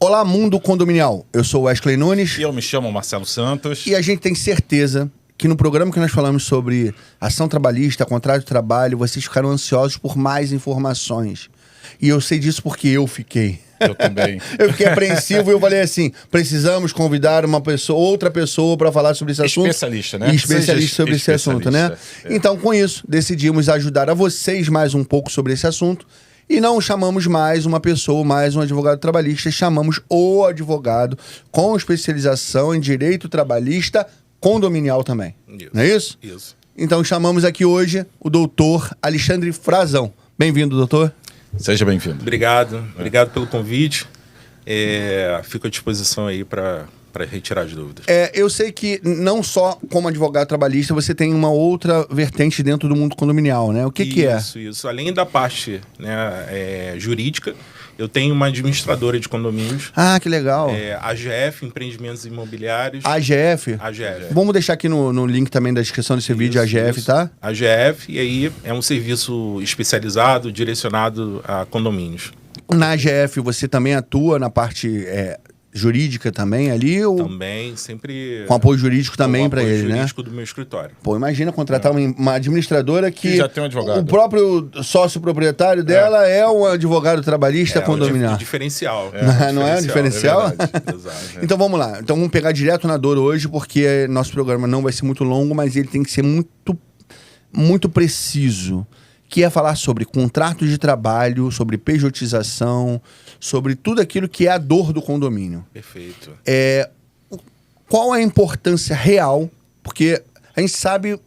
Olá, mundo condominial. Eu sou Wesley Nunes. E eu me chamo Marcelo Santos. E a gente tem certeza que no programa que nós falamos sobre ação trabalhista, contrato de trabalho, vocês ficaram ansiosos por mais informações. E eu sei disso porque eu fiquei. Eu também. Eu fiquei apreensivo e eu falei assim, precisamos convidar uma pessoa, outra pessoa para falar sobre esse assunto. Especialista, né? E especialista sobre esse assunto, né? Então, com isso, decidimos ajudar a vocês mais um pouco sobre esse assunto. E não chamamos mais uma pessoa, mais um advogado trabalhista, chamamos o advogado com especialização em direito trabalhista condominial também. Isso. Não é isso? Isso. Então chamamos aqui hoje o doutor Alexandre Frazão. Bem-vindo, doutor. Seja bem-vindo. Obrigado pelo convite. Fico à disposição aí para retirar as dúvidas. Eu sei que não só como advogado trabalhista, você tem uma outra vertente dentro do mundo condominial, né? O que é? Isso. Além da parte, né, jurídica, eu tenho uma administradora de condomínios. Ah, que legal. AGF, Empreendimentos Imobiliários. AGF? AGF. Vamos deixar aqui no link também da descrição desse vídeo, AGF, tá? AGF, e aí é um serviço especializado, direcionado a condomínios. Na AGF você também atua na parte jurídica também ali? Ou Também, sempre... com apoio jurídico também para ele, né? apoio jurídico do meu escritório. Pô, imagina contratar uma administradora que já tem um advogado. O próprio sócio proprietário dela é um advogado trabalhista condominial. Diferencial. Não é um diferencial? É verdade. Exato. Então vamos lá. Então vamos pegar direto na dor hoje, porque nosso programa não vai ser muito longo, mas ele tem que ser muito preciso. Que é falar sobre contrato de trabalho, sobre pejotização, sobre tudo aquilo que é a dor do condomínio. Perfeito. Qual a importância real? Porque a gente sabe,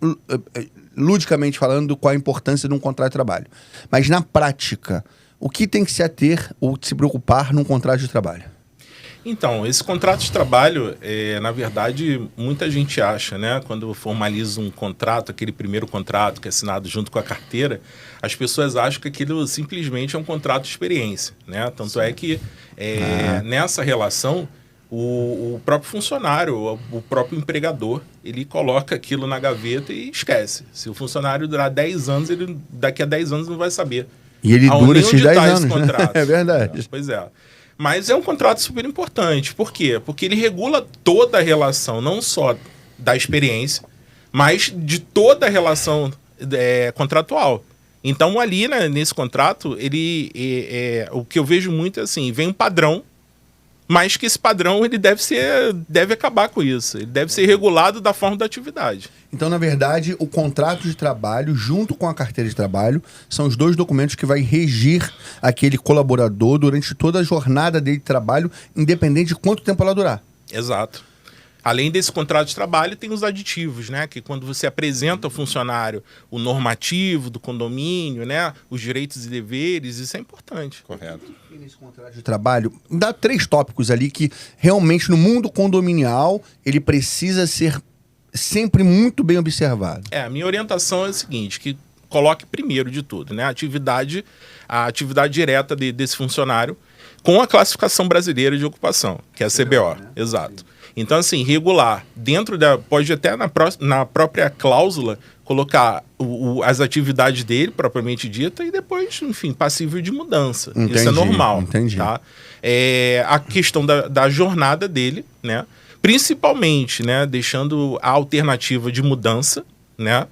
ludicamente falando, qual a importância de um contrato de trabalho. Mas na prática, o que tem que se ater ou se preocupar num contrato de trabalho? Então, esse contrato de trabalho, na verdade, muita gente acha, né? Quando formaliza um contrato, aquele primeiro contrato que é assinado junto com a carteira, as pessoas acham que aquilo simplesmente é um contrato de experiência, né? Tanto é que nessa relação, o próprio funcionário, o próprio empregador, ele coloca aquilo na gaveta e esquece. Se o funcionário durar 10 anos, ele daqui a 10 anos não vai saber. E ele dura esses 10 anos, esse contrato. É verdade. Pois é. Mas é um contrato super importante. Por quê? Porque ele regula toda a relação, não só da experiência, mas de toda a relação contratual. Então, ali, né, nesse contrato, o que eu vejo muito é assim, vem um padrão, mas que esse padrão ele deve acabar com isso. Ele deve ser regulado da forma da atividade. Então, na verdade, o contrato de trabalho, junto com a carteira de trabalho, são os dois documentos que vai regir aquele colaborador durante toda a jornada dele de trabalho, independente de quanto tempo ela durar. Exato. Além desse contrato de trabalho, tem os aditivos, né? Que quando você apresenta ao funcionário o normativo do condomínio, né? Os direitos e deveres, isso é importante. Correto. E nesse contrato de trabalho, dá 3 tópicos ali que realmente no mundo condominial ele precisa ser sempre muito bem observado. A minha orientação é a seguinte, que coloque primeiro de tudo, né? A atividade direta desse funcionário com a classificação brasileira de ocupação, que é a CBO. Né? Exato. Então, assim, regular pode até na própria cláusula colocar as atividades dele, propriamente dita, e depois, enfim, passível de mudança. Entendi, isso é normal. Entendi. Tá? A questão da jornada dele, né? Principalmente, né, deixando a alternativa de mudança, né?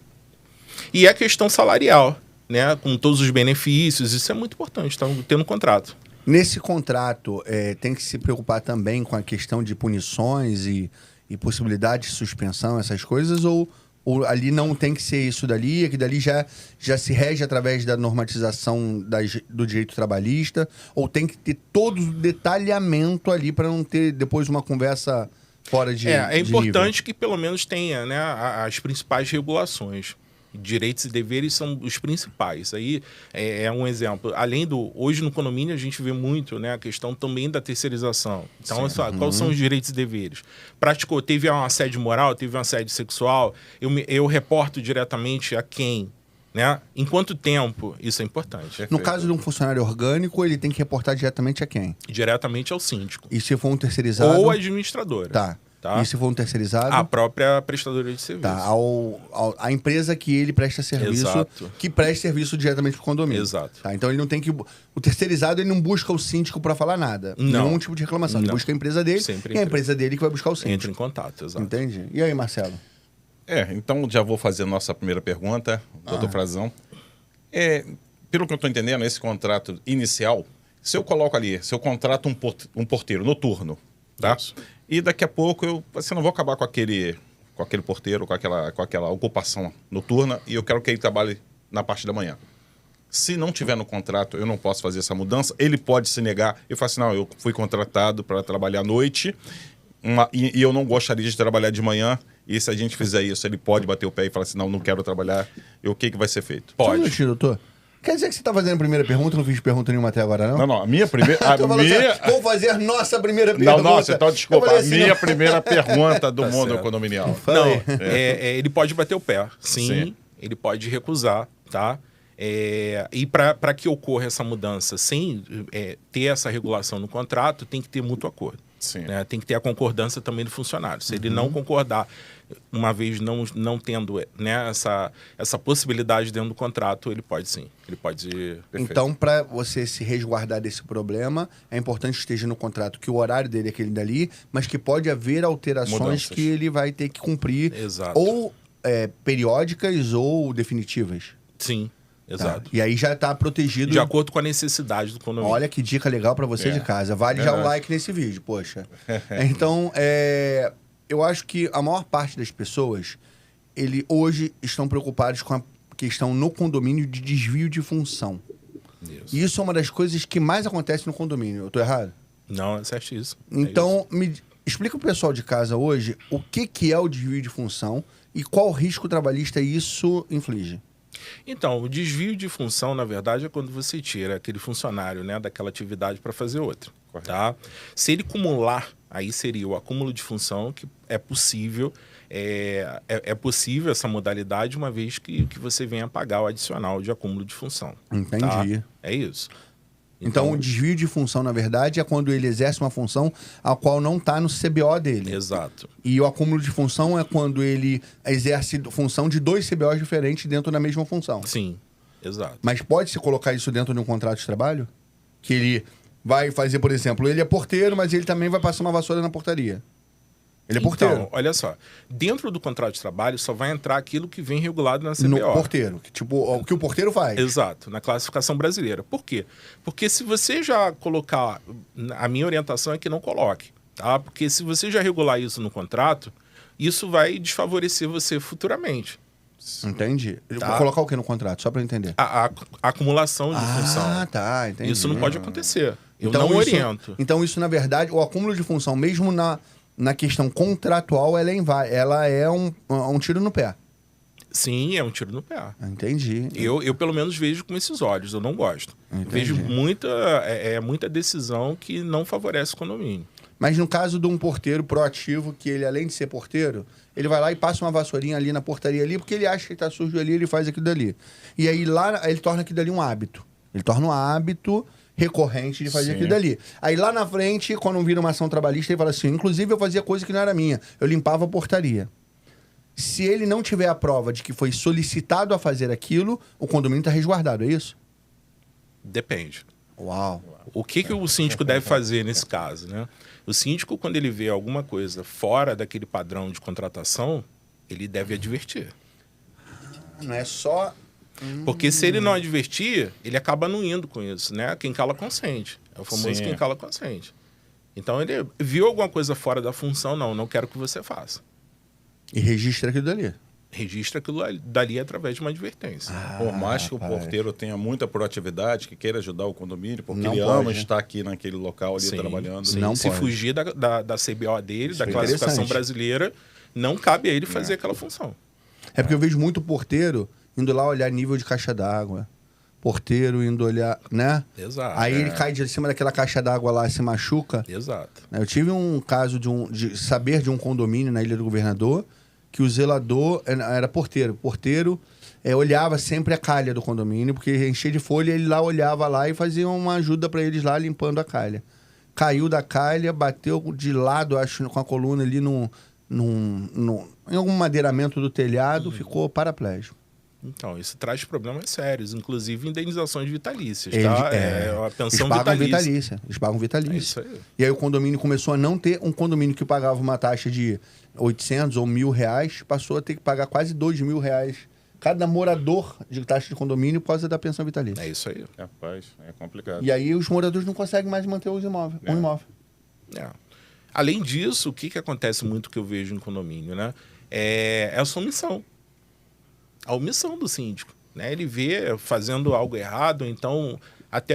E a questão salarial, né? Com todos os benefícios, isso é muito importante, tá? Tendo um contrato. Nesse contrato, tem que se preocupar também com a questão de punições e possibilidade de suspensão, essas coisas, ou ali não tem que ser isso dali, que dali já se rege através da normatização do direito trabalhista, ou tem que ter todo o detalhamento ali para não ter depois uma conversa fora de É importante nível. que pelo menos tenha, né, as principais regulações. Direitos e deveres são os principais. Aí é um exemplo. Além hoje no condomínio a gente vê muito, né, a questão também da terceirização. Então, quais são os direitos e deveres? Teve um assédio moral, teve um assédio sexual, eu reporto diretamente a quem? Né? Em quanto tempo? Isso é importante. No caso de um funcionário orgânico, ele tem que reportar diretamente a quem? Diretamente ao síndico. E se for um terceirizado? Ou a administradora. Tá. Tá? E se for um terceirizado? A própria prestadora de serviço. Tá, a empresa que ele presta serviço, Exato. que presta serviço diretamente para o condomínio. Exato. Tá, então ele não tem que... O terceirizado, ele não busca o síndico para falar nada. Não. Nenhum tipo de reclamação. Ele Não. busca a empresa dele Sempre e a a empresa dele que vai buscar o síndico. Entra em contato, exato. Entende? E aí, Marcelo? Então já vou fazer a nossa primeira pergunta, doutor Frazão. Pelo que eu estou entendendo, esse contrato inicial, se eu coloco ali, se eu contrato um porteiro noturno, tá? E daqui a pouco eu não vou acabar com aquele porteiro, com aquela ocupação noturna, e eu quero que ele trabalhe na parte da manhã. Se não tiver no contrato, eu não posso fazer essa mudança. Ele pode se negar. Eu falo assim, não, eu fui contratado para trabalhar à noite e eu não gostaria de trabalhar de manhã. E se a gente fizer isso, ele pode bater o pé e falar assim, não quero trabalhar. E o que vai ser feito? Só um Pode. minutinho, doutor. Quer dizer que você está fazendo a primeira pergunta? Não fiz pergunta nenhuma até agora, não? Não, a minha primeira... Tô falando assim, vou fazer a nossa primeira pergunta. Não, então desculpa. Eu A falei assim, minha não. primeira pergunta do Tá mundo certo. condominial. Não, ele pode bater o pé, sim. Sim. Ele pode recusar, tá? E para que ocorra essa mudança sem ter essa regulação no contrato, tem que ter mútuo acordo. Sim. Né? Tem que ter a concordância também do funcionário. Se ele não concordar, uma vez não tendo né, essa possibilidade dentro do contrato, ele pode sim. Ele pode... Perfeito. Então, para você se resguardar desse problema, é importante que esteja no contrato que o horário dele é aquele dali, mas que pode haver alterações Mudanças. que ele vai ter que cumprir, Exato. ou periódicas ou definitivas. Sim, Tá? exato. E aí já está protegido. De acordo com a necessidade do condomínio. Olha que dica legal para você de casa. Vale já o like nesse vídeo, poxa. Então, eu acho que a maior parte das pessoas, hoje estão preocupados com a questão no condomínio de desvio de função. Isso. E isso é uma das coisas que mais acontece no condomínio. Eu tô errado? Não, é certíssimo. Então, explica pro pessoal de casa hoje o que é o desvio de função e qual risco trabalhista isso inflige. Então, o desvio de função, na verdade, é quando você tira aquele funcionário, né, daquela atividade para fazer outra. Tá? Se ele acumular, aí seria o acúmulo de função, que é possível, é possível essa modalidade, uma vez que você venha pagar o adicional de acúmulo de função. Entendi. Tá? É isso. Então, o desvio de função, na verdade, é quando ele exerce uma função a qual não está no CBO dele. Exato. E o acúmulo de função é quando ele exerce função de 2 CBOs diferentes dentro da mesma função. Sim, exato. Mas pode-se colocar isso dentro de um contrato de trabalho? Que ele vai fazer, por exemplo, ele é porteiro, mas ele também vai passar uma vassoura na portaria. Ele é porteiro. Então, olha só. Dentro do contrato de trabalho só vai entrar aquilo que vem regulado na CBO. No porteiro. Tipo, o que o porteiro faz. Exato, na classificação brasileira. Por quê? Porque se você já colocar... A minha orientação é que não coloque. Tá? Porque se você já regular isso no contrato, isso vai desfavorecer você futuramente. Entendi. Eu Tá. vou colocar o que no contrato? Só para entender. A acumulação de função. Ah, tá. Entendi. Isso não pode acontecer. Eu Então, não isso- oriento. Então, isso, na verdade, o acúmulo de função, mesmo na questão contratual, ela é um tiro no pé. Sim, é um tiro no pé. Entendi. Eu pelo menos vejo com esses olhos, eu não gosto. Entendi. Vejo muita decisão que não favorece o condomínio. Mas no caso de um porteiro proativo, que ele, além de ser porteiro, ele vai lá e passa uma vassourinha ali na portaria ali, porque ele acha que tá sujo ali, ele faz aquilo dali. E aí lá ele torna aquilo dali um hábito. Ele torna um hábito recorrente de fazer Sim. aquilo dali. Aí lá na frente, quando vira uma ação trabalhista, ele fala assim, inclusive eu fazia coisa que não era minha. Eu limpava a portaria. Se ele não tiver a prova de que foi solicitado a fazer aquilo, o condomínio está resguardado, é isso? Depende. Uau. O que o síndico deve fazer nesse caso, né? O síndico, quando ele vê alguma coisa fora daquele padrão de contratação, ele deve advertir. Não é só... Porque se ele não advertir, ele acaba não indo com isso, né? Quem cala consente. É o famoso Sim. quem cala consente. Então ele viu alguma coisa fora da função, não quero que você faça. E registra aquilo dali. Registra aquilo dali através de uma advertência. Por mais que o rapaz. porteiro tenha muita proatividade, que queira ajudar o condomínio, porque Não ele pode, ama né? estar aqui naquele local ali Sim, trabalhando. sim. Não Se pode. fugir da CBO dele, da é classificação interessante. brasileira, não cabe a ele fazer aquela função. É porque eu vejo muito porteiro indo lá olhar nível de caixa d'água. Porteiro indo olhar, né? Exato. Aí ele cai de cima daquela caixa d'água lá e se machuca. Exato. Eu tive um caso de saber de um condomínio na Ilha do Governador que o zelador era porteiro. Porteiro olhava sempre a calha do condomínio, porque enchia de folha, ele lá olhava lá e fazia uma ajuda para eles lá limpando a calha. caiu da calha, bateu de lado, acho, com a coluna ali em algum madeiramento do telhado, ficou paraplégico. Então, isso traz problemas sérios, inclusive indenizações vitalícias, Eles, tá? é, A pensão eles pagam vitalícia. vitalícia. Eles pagam vitalícia. É isso aí. E aí o condomínio começou a não ter um condomínio que pagava uma taxa de 800 ou R$1.000, passou a ter que pagar quase R$2.000 cada morador de taxa de condomínio por causa da pensão vitalícia. É isso aí. Rapaz, é complicado. E aí os moradores não conseguem mais manter os imóveis, um imóvel. É. Além disso, o que acontece muito que eu vejo em condomínio, né? É a omissão. A omissão do síndico, né? Ele vê fazendo algo errado, então até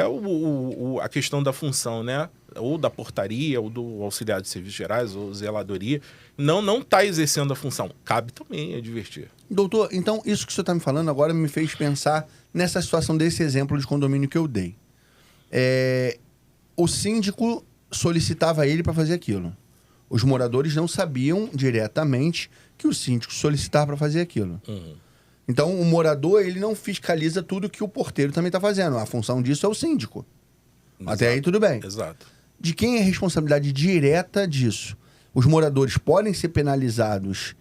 a questão da função, né? Ou da portaria, ou do auxiliar de serviços gerais, ou zeladoria, não está exercendo a função. Cabe também advertir. Doutor, então isso que o senhor está me falando agora me fez pensar nessa situação desse exemplo de condomínio que eu dei. O síndico solicitava ele para fazer aquilo. Os moradores não sabiam diretamente que o síndico solicitava para fazer aquilo. Uhum. Então, o morador, ele não fiscaliza tudo que o porteiro também está fazendo. A função disso é o síndico. Exato. Até aí, tudo bem. Exato. De quem é a responsabilidade direta disso? Os moradores podem ser penalizados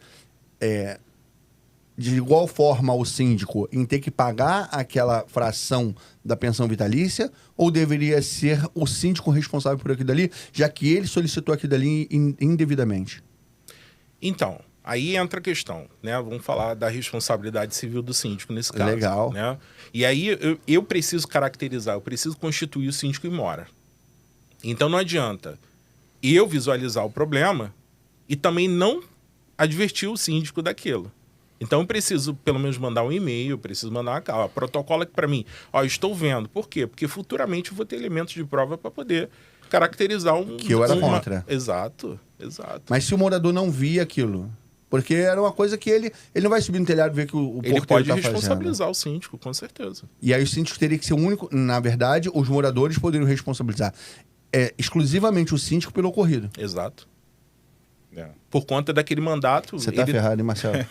de igual forma ao síndico em ter que pagar aquela fração da pensão vitalícia, ou deveria ser o síndico responsável por aquilo dali, já que ele solicitou aquilo dali indevidamente? Então, aí entra a questão, né? Vamos falar da responsabilidade civil do síndico nesse caso. Legal. Né? E aí eu preciso caracterizar, eu preciso constituir o síndico e mora. Então não adianta eu visualizar o problema e também não advertir o síndico daquilo. Então eu preciso pelo menos mandar um e-mail, eu preciso mandar uma protocolo aqui para mim. Estou vendo. Por quê? Porque futuramente eu vou ter elementos de prova para poder caracterizar que eu era contra. Exato. Mas se o morador não via aquilo, porque era uma coisa que ele não vai subir no telhado e ver que o porteiro ele pode tá responsabilizar fazendo. o síndico, com certeza. E aí o síndico teria que ser o único... Na verdade, os moradores poderiam responsabilizar exclusivamente o síndico pelo ocorrido. Exato. Por conta daquele mandato... Você tá ferrado, hein, Marcelo?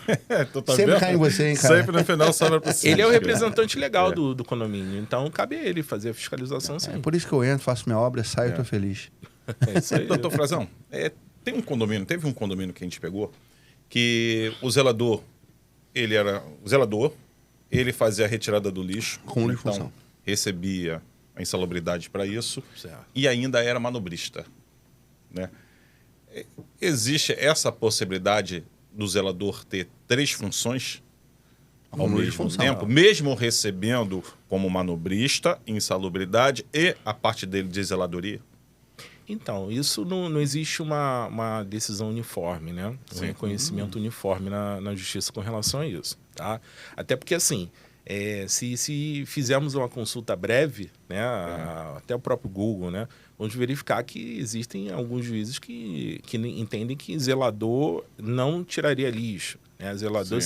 Tá Sempre cai em você, hein, cara? Sempre no final sobra pro síndico. Ele é o representante legal do condomínio, então cabe a ele fazer a fiscalização, sim. É por isso que eu entro, faço minha obra, saio e tô feliz. É isso aí. Doutor Frazão, teve um condomínio que a gente pegou, que o zelador, ele fazia a retirada do lixo. Com então função. recebia a insalubridade para isso, Certo. e ainda era manobrista, né? Existe essa possibilidade do zelador ter 3 funções ao mesmo tempo, mesmo recebendo como manobrista, insalubridade e a parte dele de zeladoria? Então, isso não existe uma decisão uniforme, né? Um reconhecimento uniforme na justiça com relação a isso, tá? Até porque, assim, se fizermos uma consulta breve, né, até o próprio Google, né, vamos verificar que existem alguns juízes que entendem que zelador não tiraria lixo, né? Zelador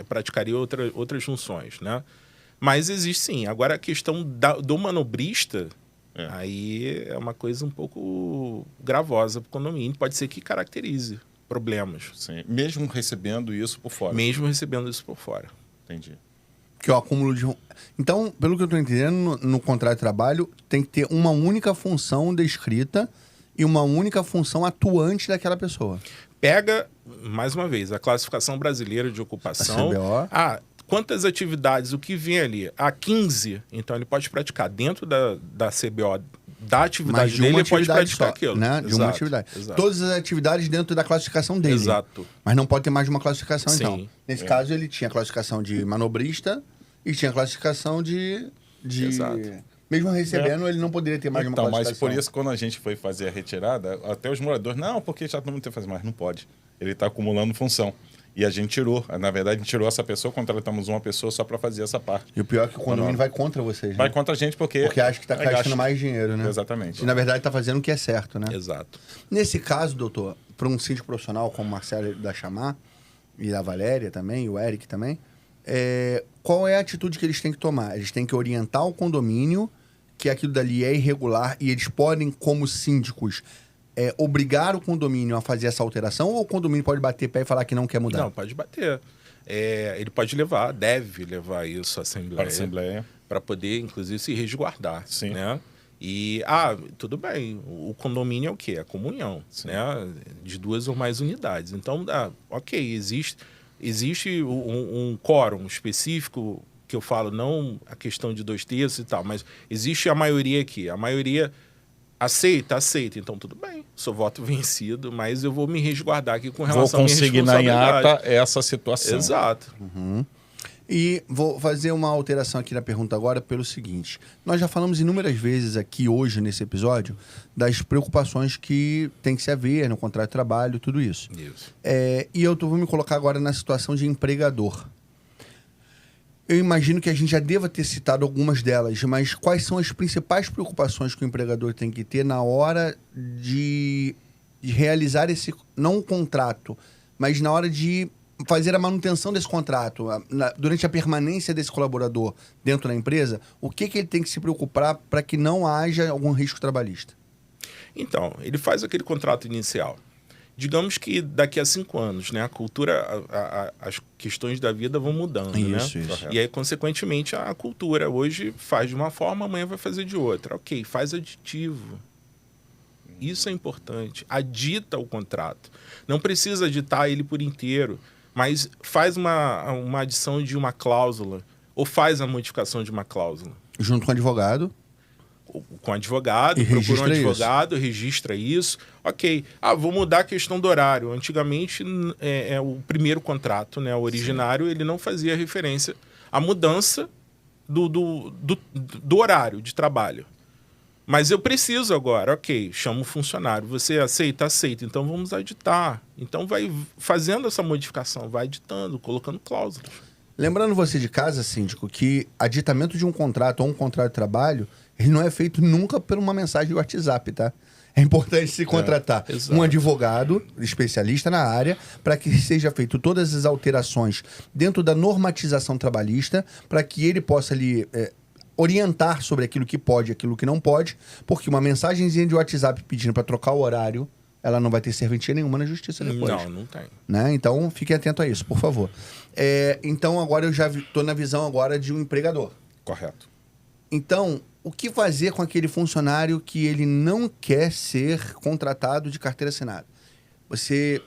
praticaria outras funções, né? Mas existe sim. Agora, a questão do manobrista, aí é uma coisa um pouco gravosa para o condomínio. Pode ser que caracterize problemas. Sim. Mesmo recebendo isso por fora? Mesmo recebendo isso por fora. Entendi. Que é o acúmulo de... Então, pelo que eu estou entendendo, no contrato de trabalho tem que ter uma única função descrita e uma única função atuante daquela pessoa. Pega, mais uma vez, a classificação brasileira de ocupação. A CBO. Quantas atividades, o que vem ali? 15. Então, ele pode praticar dentro da CBO, da atividade dele, ele pode praticar aquilo. Né? De uma atividade. Exato. Todas as atividades dentro da classificação dele. Exato. Mas não pode ter mais de uma classificação, Sim. então. Nesse caso, ele tinha a classificação de manobrista e tinha a classificação de... Exato. Mesmo recebendo, ele não poderia ter mais de uma classificação. Mas por isso, quando a gente foi fazer a retirada, até os moradores, não, porque já não tem que fazer mais. Não pode. Ele está acumulando função. E a gente tirou. Na verdade, a gente tirou essa pessoa, contratamos uma pessoa só para fazer essa parte. E o pior é que o condomínio vai contra vocês, né? Vai contra a gente porque acha que está gastando mais dinheiro, né? Exatamente. E, na verdade, está fazendo o que é certo, né? Exato. Nesse caso, doutor, para um síndico profissional como o Marcelo da Chamar, e a Valéria também, e o Eric também, qual é a atitude que eles têm que tomar? Eles têm que orientar o condomínio que aquilo dali é irregular e eles podem, como síndicos, obrigar o condomínio a fazer essa alteração, ou o condomínio pode bater pé e falar que não quer mudar? Não, pode bater. Ele pode deve levar isso à Assembleia. Para a Assembleia. Para poder, inclusive, se resguardar. Sim. Né? E, tudo bem, o condomínio é o quê? É a comunhão, né? De 2 ou mais unidades. Então, ok, existe um quórum específico, que eu falo, não a questão de 2/3 e tal, mas existe a maioria aqui. A maioria aceita, então tudo bem, sou voto vencido, mas eu vou me resguardar aqui com relação à minha consignar em responsabilidade. ata essa situação. Exato. E vou fazer uma alteração aqui na pergunta agora pelo seguinte. Nós já falamos inúmeras vezes aqui hoje, nesse episódio, das preocupações que tem que se haver no contrato de trabalho, tudo isso. E eu vou me colocar agora na situação de empregador. Eu imagino que a gente já deva ter citado algumas delas, mas quais são as principais preocupações que o empregador tem que ter na hora de realizar esse, não um contrato, mas na hora de fazer a manutenção desse contrato, durante a permanência desse colaborador dentro da empresa, o que ele tem que se preocupar para que não haja algum risco trabalhista? Então, ele faz aquele contrato inicial. Digamos que daqui a 5 anos, né, a cultura, as questões da vida vão mudando, Isso. E aí, consequentemente, a cultura hoje faz de uma forma, amanhã vai fazer de outra. Ok, faz aditivo. Isso é importante. Adita o contrato. Não precisa aditar ele por inteiro, mas faz uma adição de uma cláusula ou faz a modificação de uma cláusula. Junto com o advogado? Com o advogado, procura um advogado, registra isso. Ok, vou mudar a questão do horário. Antigamente, o primeiro contrato, né, o originário, ele não fazia referência à mudança do horário de trabalho. Mas eu preciso agora, ok, chamo o funcionário, você aceita, então vamos aditar. Então vai fazendo essa modificação, vai editando, colocando cláusulas. Lembrando você de casa, síndico, que aditamento de um contrato ou um contrato de trabalho, ele não é feito nunca por uma mensagem de WhatsApp, tá? É importante se contratar um advogado especialista na área para que seja feito todas as alterações dentro da normatização trabalhista para que ele possa ali orientar sobre aquilo que pode e aquilo que não pode, porque uma mensagenzinha de WhatsApp pedindo para trocar o horário, ela não vai ter serventia nenhuma na justiça depois. Não tem. Né? Então, fiquem atentos a isso, por favor. Então, agora eu já estou na visão agora de um empregador. Correto. Então, o que fazer com aquele funcionário que ele não quer ser contratado de carteira assinada? Você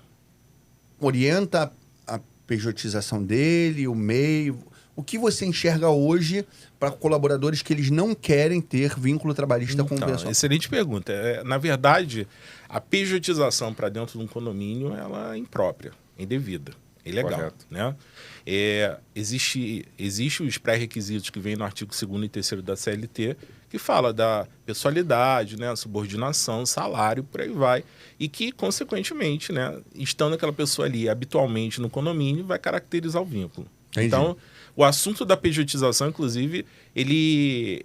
orienta a pejotização dele, o meio... O que você enxerga hoje para colaboradores que eles não querem ter vínculo trabalhista com o pessoal? Excelente pergunta. Na verdade, a pejotização para dentro de um condomínio ela é imprópria, indevida, ilegal. Correto. Né? Existe os pré-requisitos que vem no artigo 2º e 3º da CLT, que fala da pessoalidade, né, subordinação, salário, por aí vai. E que, consequentemente, né, estando aquela pessoa ali habitualmente no condomínio, vai caracterizar o vínculo. Entendi. Então, o assunto da pejotização, inclusive, ele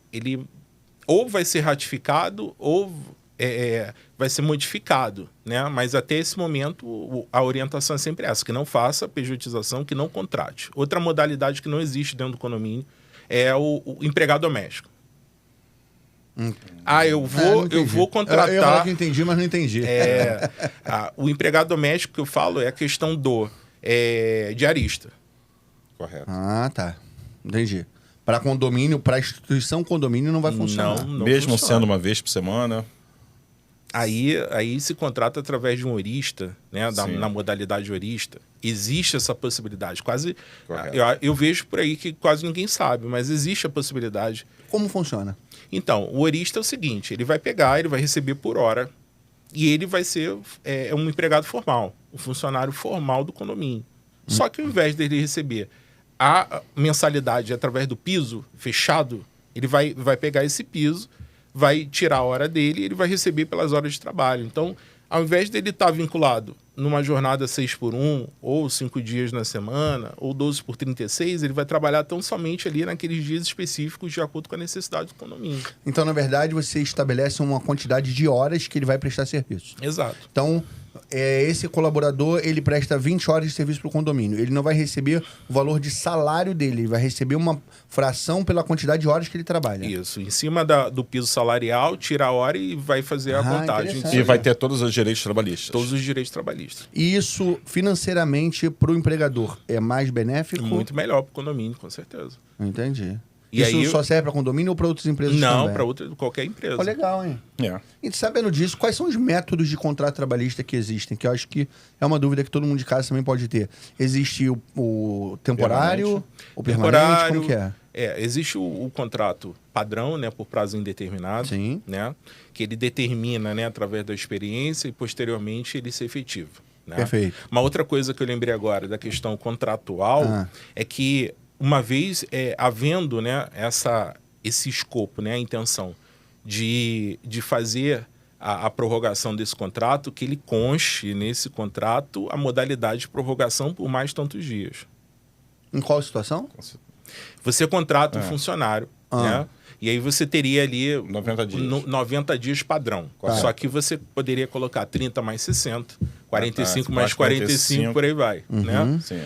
ou vai ser ratificado ou vai ser modificado, né? Mas até esse momento a orientação é sempre essa, que não faça pejotização, que não contrate. Outra modalidade que não existe dentro do condomínio é o empregado doméstico. Eu vou contratar... Eu ia falar que entendi, mas não entendi. O empregado doméstico que eu falo é a questão do diarista. Correto. Tá. Entendi. Para condomínio, para instituição condomínio não vai funcionar. Não Mesmo funciona. sendo uma vez por semana. Aí se contrata através de um horista, né, na modalidade horista. Existe essa possibilidade. Quase eu vejo por aí que quase ninguém sabe, mas existe a possibilidade. Como funciona? Então, o horista é o seguinte, ele vai receber por hora e ele vai ser um empregado formal, um funcionário formal do condomínio. Só que ao invés dele receber a mensalidade através do piso fechado, ele vai pegar esse piso, vai tirar a hora dele e ele vai receber pelas horas de trabalho. Então, ao invés dele estar vinculado numa jornada 6x1, ou 5 dias na semana, ou 12x36, ele vai trabalhar tão somente ali naqueles dias específicos de acordo com a necessidade do condomínio. Então, na verdade, você estabelece uma quantidade de horas que ele vai prestar serviço. Exato. Então, esse colaborador, ele presta 20 horas de serviço para o condomínio. Ele não vai receber o valor de salário dele, ele vai receber uma fração pela quantidade de horas que ele trabalha. Isso. Em cima do piso salarial, tira a hora e vai fazer a contagem. E vai ter todos os direitos trabalhistas. Todos os direitos trabalhistas. E isso, financeiramente, para o empregador, é mais benéfico? Muito melhor para o condomínio, com certeza. Entendi. E Isso aí, só serve para condomínio ou para outras empresas não, também? para qualquer empresa. Pô, legal, hein? É. E sabendo disso, quais são os métodos de contrato trabalhista que existem? Que eu acho que é uma dúvida que todo mundo de casa também pode ter. Existe o temporário, o permanente, como que é? Existe o contrato padrão, né, por prazo indeterminado, Sim. né, que ele determina, né, através da experiência e posteriormente ele ser efetivo. Né? Perfeito. Uma outra coisa que eu lembrei agora da questão contratual é que uma vez havendo, né, esse escopo, né, a intenção de fazer a prorrogação desse contrato, que ele conste nesse contrato a modalidade de prorrogação por mais tantos dias. Em qual situação? Você contrata um funcionário, né? E aí você teria ali 90 dias. 90 dias padrão. Só que você poderia colocar 30 mais 60, 45 mais 45, por aí vai. Né? Sim.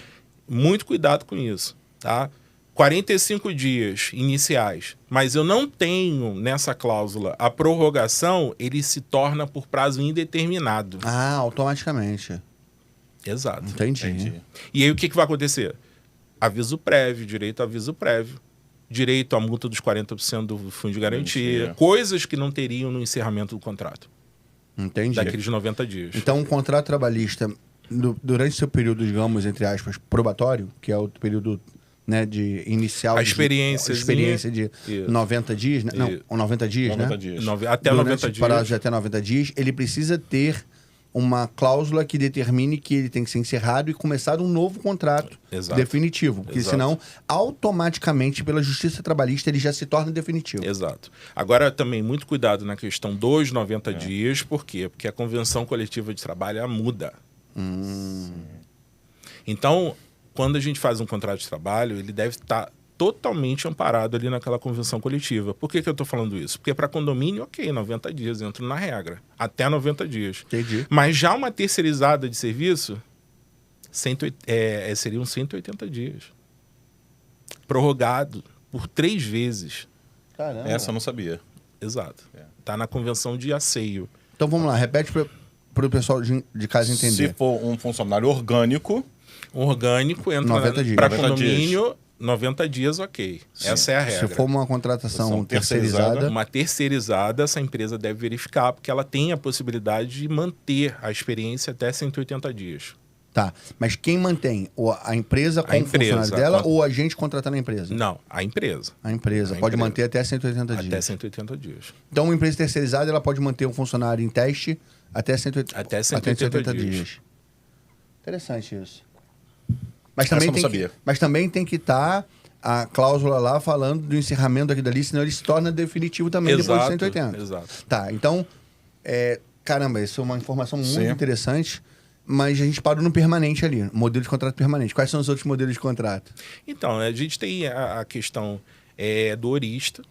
Muito cuidado com isso. Tá? 45 dias iniciais, mas eu não tenho nessa cláusula a prorrogação, ele se torna por prazo indeterminado. Automaticamente. Exato. Entendi. E aí o que vai acontecer? Aviso prévio, direito a aviso prévio, direito à multa dos 40% do fundo de garantia, coisas que não teriam no encerramento do contrato. Entendi. Daqueles 90 dias. Então, um contrato trabalhista, durante seu período, digamos, entre aspas, probatório, que é o período, né, de inicial... A experiência de 90 dias, né? Não, 90 dias, 90 né? dias. Até Durante 90 o dias. prazo de até 90 dias, ele precisa ter uma cláusula que determine que ele tem que ser encerrado e começado um novo contrato definitivo. Porque senão, automaticamente, pela justiça trabalhista, ele já se torna definitivo. Exato. Agora, também, muito cuidado na questão dos 90 dias. Por quê? Porque a convenção coletiva de trabalho, ela muda. Então, quando a gente faz um contrato de trabalho, ele deve estar totalmente amparado ali naquela convenção coletiva. Por que eu estou falando isso? Porque para condomínio, ok, 90 dias, entro na regra. Até 90 dias. Entendi. Mas já uma terceirizada de serviço, seriam 180 dias. Prorrogado por 3 vezes. Caramba. Essa eu não sabia. Exato. Está na convenção de asseio. Então vamos lá, repete para o pessoal de casa entender. Se for um funcionário orgânico... Entra 90 dias. Para condomínio... 90 dias, ok. Sim. Essa é a regra. Se for uma contratação terceirizada... Uma terceirizada, essa empresa deve verificar, porque ela tem a possibilidade de manter a experiência até 180 dias. Tá, mas quem mantém? A empresa com o funcionário dela ou a gente contratando a empresa? Não, a empresa. A empresa pode manter até 180 dias. Até 180 dias. Então, uma empresa terceirizada, ela pode manter um funcionário em teste até 180 dias. Interessante isso. Mas também tem que estar a cláusula lá falando do encerramento daqui dali, senão ele se torna definitivo também depois de 180. Exato. Tá, então, caramba, isso é uma informação muito interessante, mas a gente parou no permanente ali, modelo de contrato permanente. Quais são os outros modelos de contrato? Então, a gente tem a questão do horista,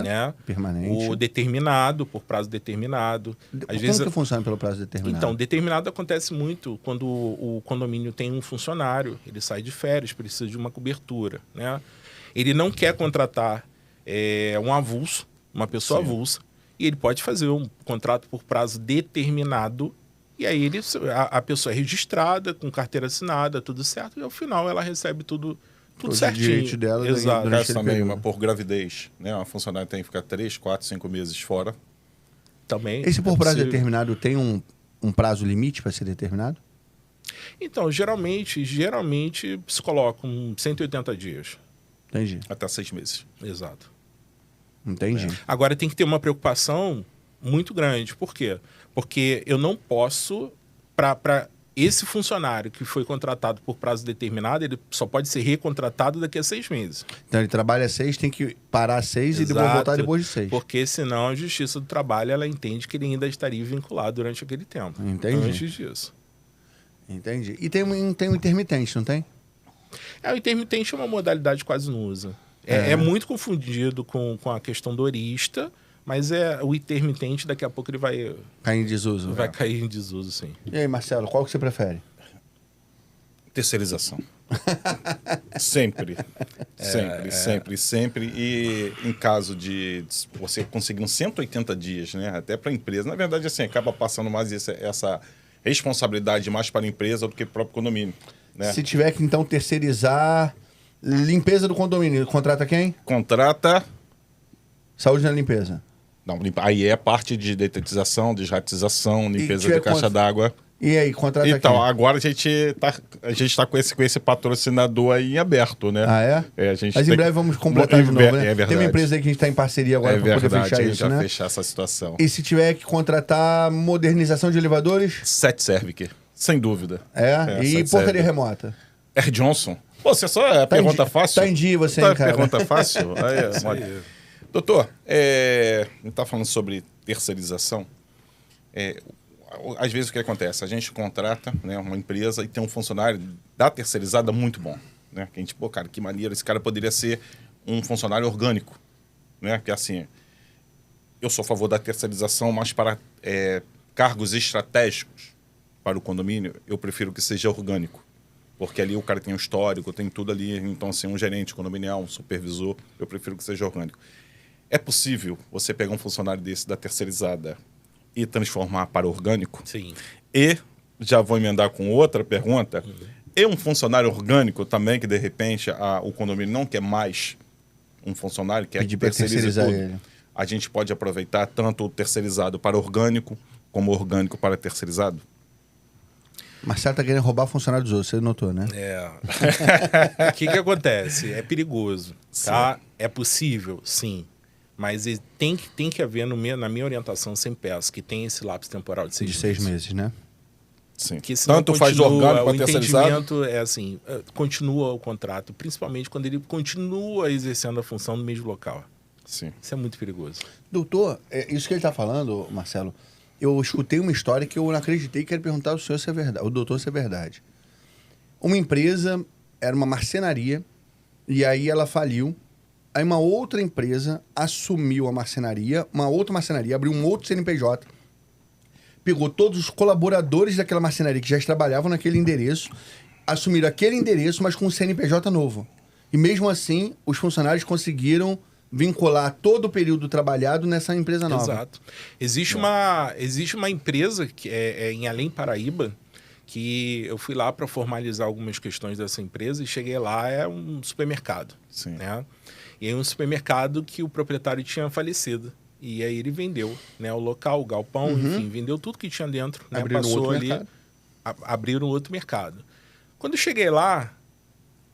né? Permanente. O determinado, por prazo determinado. Como que funciona pelo prazo determinado? Então, determinado acontece muito quando o condomínio tem um funcionário, ele sai de férias, precisa de uma cobertura, né? Ele não quer contratar um avulso, uma pessoa avulsa, e ele pode fazer um contrato por prazo determinado, e aí a pessoa é registrada, com carteira assinada, tudo certo, e ao final ela recebe tudo certinho. O direito dela. Exato. Caso também por gravidez, né? Uma funcionária tem que ficar 3, 4, 5 meses fora. Também. Esse por prazo determinado tem um prazo limite para ser determinado? Então, geralmente se colocam 180 dias. Entendi. Até 6 meses. Exato. Entendi. Agora tem que ter uma preocupação muito grande. Por quê? Porque eu não posso, para esse funcionário que foi contratado por prazo determinado, ele só pode ser recontratado daqui a 6 meses. Então ele trabalha 6, tem que parar 6 e depois voltar depois de 6. Porque senão a Justiça do Trabalho ela entende que ele ainda estaria vinculado durante aquele tempo. Entendi. Antes disso. Entendi. E tem um intermitente, não tem? O intermitente é uma modalidade quase não usa. É muito confundido com a questão do horista, mas o intermitente daqui a pouco ele vai cair em desuso. Vai cair em desuso, sim. E aí, Marcelo, qual que você prefere? Terceirização. Sempre. Sempre. E em caso de você conseguir uns 180 dias, né? Até para a empresa. Na verdade, assim, acaba passando mais essa responsabilidade mais para a empresa do que para o próprio condomínio. Né? Se tiver que, então, terceirizar Limpeza do condomínio, contrata quem? Contrata... Saúde na limpeza. Não, aí é parte de detetização, de ratização, limpeza de caixa d'água. E aí, contrata Então, quem? agora a gente tá com esse patrocinador aí em aberto, né? Ah, é? A gente Mas em breve vamos completar de novo, né? É verdade. Tem uma empresa aí que a gente está em parceria agora para poder fechar a gente isso, vai né? fechar essa situação. E se tiver que contratar modernização de elevadores? 7 Servic, sem dúvida. E 7 portaria Servic. remota? Air Johnson. Pô, você só pergunta fácil? Tá em dia você, tá cara. Pergunta fácil? Doutor, a gente tá falando sobre terceirização. Às vezes o que acontece? A gente contrata, né, uma empresa e tem um funcionário da terceirizada muito bom. Né? Que a gente, pô, cara, que maneiro, esse cara poderia ser um funcionário orgânico. Né? Porque assim, eu sou a favor da terceirização, mas para cargos estratégicos para o condomínio, eu prefiro que seja orgânico. Porque ali o cara tem um histórico, tem tudo ali. Então, assim, um gerente condominial, um supervisor, eu prefiro que seja orgânico. É possível você pegar um funcionário desse da terceirizada e transformar para orgânico? Sim. E, já vou emendar com outra pergunta, e um funcionário orgânico também, que de repente o condomínio não quer mais um funcionário, quer que terceirize tudo. Ele. A gente pode aproveitar tanto o terceirizado para orgânico, como o orgânico para terceirizado? Marcelo tá querendo roubar funcionário dos outros, você notou, né? O que acontece? É perigoso, tá? Sim. É possível, sim. Mas tem que haver, na minha orientação, sempre peço que tem esse lapso temporal de 6 meses, né? Sim. Que tanto faz orgânico o para terceirizado? O entendimento é assim, continua o contrato, principalmente quando ele continua exercendo a função no mesmo local. Sim. Isso é muito perigoso. Doutor, isso que ele está falando, Marcelo, eu escutei uma história que eu não acreditei, quero perguntar ao senhor se é verdade, o doutor se é verdade. Uma empresa, era uma marcenaria, e aí ela faliu. Aí uma outra empresa assumiu a marcenaria, uma outra marcenaria, abriu um outro CNPJ, pegou todos os colaboradores daquela marcenaria que já trabalhavam naquele endereço, assumiram aquele endereço, mas com um CNPJ novo. E mesmo assim, os funcionários conseguiram vincular todo o período trabalhado nessa empresa nova. Exato. Existe uma empresa que em Além Paraíba, que eu fui lá para formalizar algumas questões dessa empresa e cheguei lá, é um supermercado. Sim. Né? E aí um supermercado que o proprietário tinha falecido. E aí ele vendeu, né, o local, o galpão, enfim, vendeu tudo que tinha dentro. Né, abriram passou outro ali, mercado. Abriram outro mercado. Quando eu cheguei lá,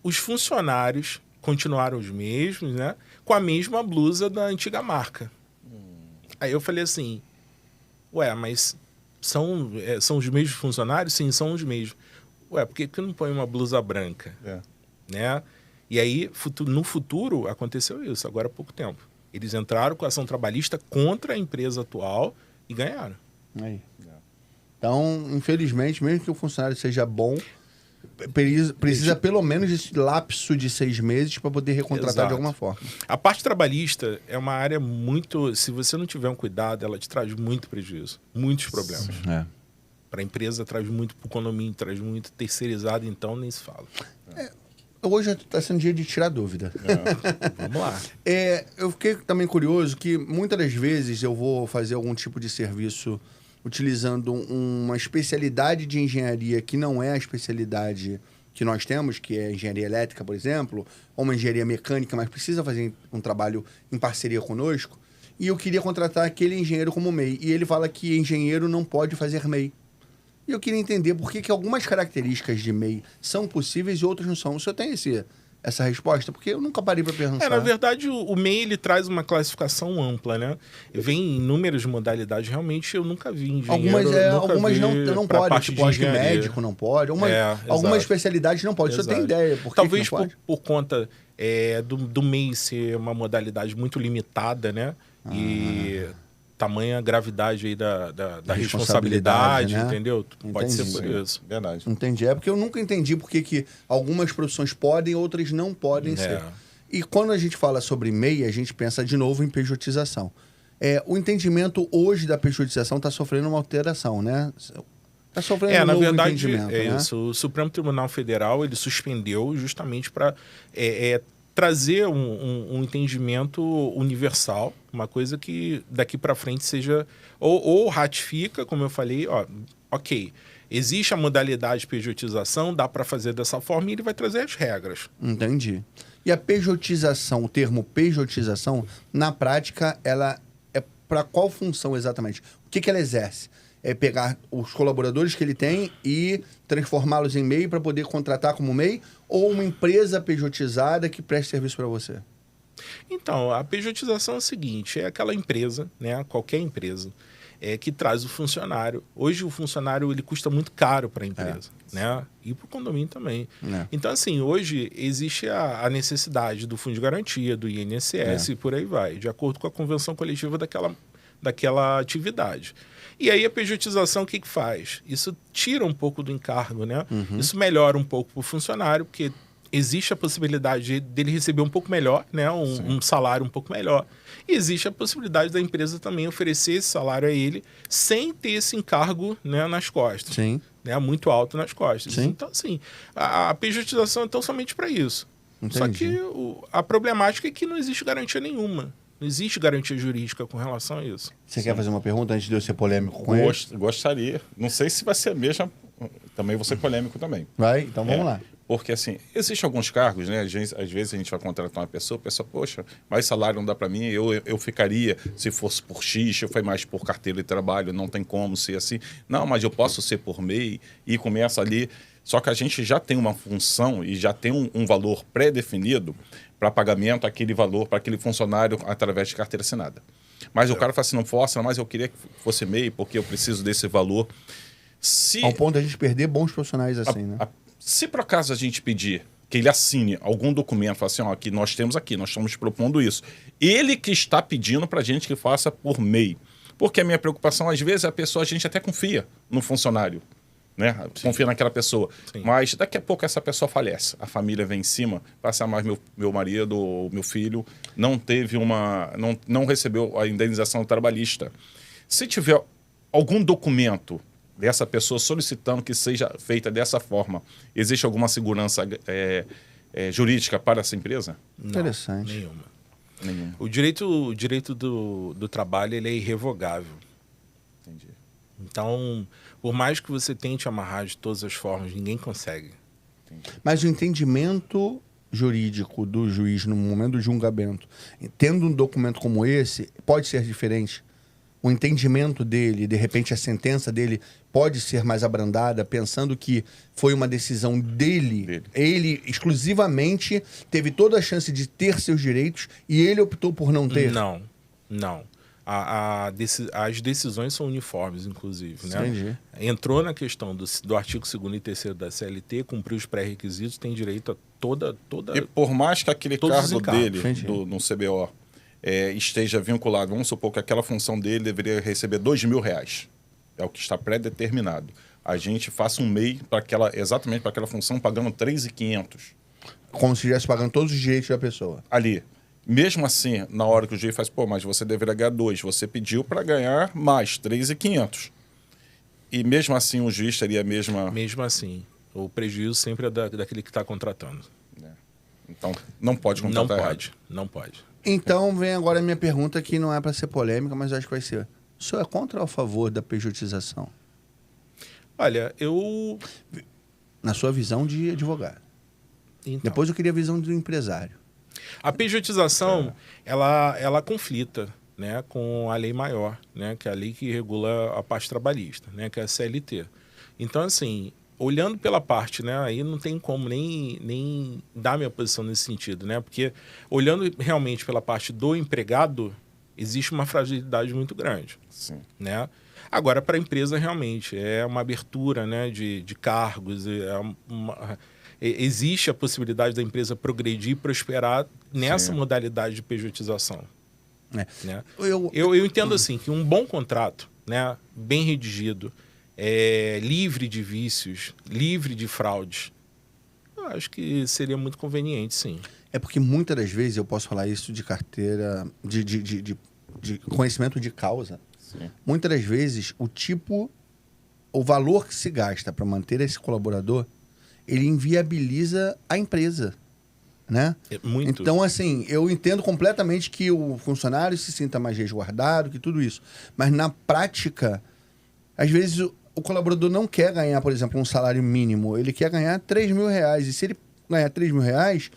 os funcionários continuaram os mesmos, né, com a mesma blusa da antiga marca. Aí eu falei assim, ué, mas são os mesmos funcionários? Sim, são os mesmos. Ué, por que não põe uma blusa branca? Né? E aí, no futuro, aconteceu isso, agora há pouco tempo. Eles entraram com ação trabalhista contra a empresa atual e ganharam. Aí. Então, infelizmente, mesmo que o funcionário seja bom, precisa pelo menos desse lapso de 6 meses para poder recontratar Exato. de alguma forma. A parte trabalhista é uma área muito... Se você não tiver um cuidado, ela te traz muito prejuízo, muitos problemas. Para a empresa, traz muito, para o condomínio, traz muito, terceirizado, então nem se fala. Hoje está sendo dia de tirar dúvida. Vamos lá. Eu fiquei também curioso que muitas das vezes eu vou fazer algum tipo de serviço utilizando uma especialidade de engenharia que não é a especialidade que nós temos, que é engenharia elétrica, por exemplo, ou uma engenharia mecânica, mas precisa fazer um trabalho em parceria conosco, e eu queria contratar aquele engenheiro como MEI. E ele fala que engenheiro não pode fazer MEI. E eu queria entender por que algumas características de MEI são possíveis e outras não são. O senhor tem essa resposta? Porque eu nunca parei para pensar. Na verdade, o MEI ele traz uma classificação ampla, né? Vem em inúmeras modalidades. Realmente, eu nunca vi engenheiro. Algumas não podem. Tipo, acho que médico não pode. Algumas especialidades não podem. O senhor tem ideia? Talvez por conta do MEI ser uma modalidade muito limitada, né? E tamanha gravidade aí da responsabilidade, né? Entendeu? Pode ser por isso. Verdade. Entendi. É porque eu nunca entendi por que algumas profissões podem, outras não podem ser. E quando a gente fala sobre MEI, a gente pensa de novo em pejotização. O entendimento hoje da pejotização está sofrendo uma alteração, né? Está sofrendo um novo entendimento. Isso. O Supremo Tribunal Federal ele suspendeu justamente para trazer um entendimento universal, uma coisa que daqui para frente seja... Ou ratifica, como eu falei, ok, existe a modalidade de pejotização, dá para fazer dessa forma e ele vai trazer as regras. Entendi. E a pejotização, o termo pejotização, na prática, ela é para qual função exatamente? O que ela exerce? É pegar os colaboradores que ele tem e transformá-los em MEI para poder contratar como MEI, ou uma empresa pejotizada que preste serviço para você? Então, a pejotização é o seguinte, é aquela empresa, né, qualquer empresa, que traz o funcionário. Hoje o funcionário ele custa muito caro para a empresa, né? E para o condomínio também. Então, assim, hoje existe a necessidade do fundo de garantia, do INSS e por aí vai, de acordo com a convenção coletiva daquela atividade. E aí a pejotização o que faz? Isso tira um pouco do encargo, né? Isso melhora um pouco para o funcionário, porque existe a possibilidade dele receber um pouco melhor, né? Um salário um pouco melhor. E existe a possibilidade da empresa também oferecer esse salário a ele sem ter esse encargo, né, nas costas. Sim. Né, muito alto nas costas. Sim. Então, assim, a pejotização é tão somente para isso. Entendi. Só que a problemática é que não existe garantia nenhuma. Não existe garantia jurídica com relação a isso. Você quer fazer uma pergunta antes de eu ser polêmico com ele? Gostaria. Não sei se vai ser a mesma. Também vou ser polêmico também. Vai? Então vamos lá. Porque, assim, existem alguns cargos, né? Às vezes a gente vai contratar uma pessoa, a pessoa, poxa, mais salário não dá para mim, eu ficaria, se fosse por X, eu fui mais por carteira de trabalho, não tem como ser assim. Não, mas eu posso ser por MEI e começa ali. Só que a gente já tem uma função e já tem um valor pré-definido para pagamento, aquele valor para aquele funcionário através de carteira assinada. Mas o cara fala assim, não posso, mas eu queria que fosse MEI porque eu preciso desse valor. Ao ponto de a gente perder bons profissionais assim, né? Se por acaso a gente pedir que ele assine algum documento, fala assim, ó, que nós temos aqui, nós estamos propondo isso. Ele que está pedindo para a gente que faça por MEI. Porque a minha preocupação, às vezes, a gente até confia no funcionário, né? Sim. Confia naquela pessoa. Sim. Mas daqui a pouco essa pessoa falece. A família vem em cima, passa mais meu marido ou meu filho não teve não recebeu a indenização trabalhista. Se tiver algum documento dessa pessoa solicitando que seja feita dessa forma, existe alguma segurança jurídica para essa empresa? Não, interessante. Nenhuma. O direito do trabalho ele é irrevogável. Entendi. Então, por mais que você tente amarrar de todas as formas, ninguém consegue. Entendi. Mas o entendimento jurídico do juiz no momento do julgamento, tendo um documento como esse, pode ser diferente? O entendimento dele, de repente a sentença dele pode ser mais abrandada, pensando que foi uma decisão dele. Ele exclusivamente teve toda a chance de ter seus direitos e ele optou por não ter? Não. As decisões são uniformes, inclusive. Né? Entendi. Entrou na questão do artigo 2º e 3º da CLT, cumpriu os pré-requisitos, tem direito a toda... E por mais que aquele cargo dele, no CBO, esteja vinculado, vamos supor que aquela função dele deveria receber R$2.000. É o que está pré-determinado. A gente faça um MEI exatamente para aquela função, pagando R$3.500. Como se estivesse pagando todos os direitos da pessoa. Ali. Mesmo assim, na hora que o juiz faz, mas você deveria ganhar 2, você pediu para ganhar mais, R$3.500. E mesmo assim o juiz teria a mesma... Mesmo assim, o prejuízo sempre é daquele que está contratando. Então, não pode contratar. Não pode. Então, vem agora a minha pergunta, que não é para ser polêmica, mas acho que vai ser. O senhor é contra ou a favor da pejotização? Olha, na sua visão de advogado. Então, depois eu queria a visão do empresário. A pejotização, ela conflita, né, com a lei maior, né, que é a lei que regula a parte trabalhista, né, que é a CLT. Então, assim, olhando pela parte, né, aí não tem como nem dar minha posição nesse sentido, né, porque olhando realmente pela parte do empregado, existe uma fragilidade muito grande. Sim. Né? Agora, para a empresa, realmente, é uma abertura, né, de cargos, existe a possibilidade da empresa progredir e prosperar nessa modalidade de pejotização. Né? Eu entendo assim, que um bom contrato, né, bem redigido, livre de vícios, livre de fraudes, eu acho que seria muito conveniente, sim. É porque muitas das vezes, eu posso falar isso de carteira, de conhecimento de causa, sim. Muitas das vezes o valor que se gasta para manter esse colaborador, ele inviabiliza a empresa. né? Muito. Então, assim, eu entendo completamente que o funcionário se sinta mais resguardado, que tudo isso. Mas, na prática, às vezes o colaborador não quer ganhar, por exemplo, um salário mínimo. Ele quer ganhar R$3.000. E se ele ganhar R$3.000,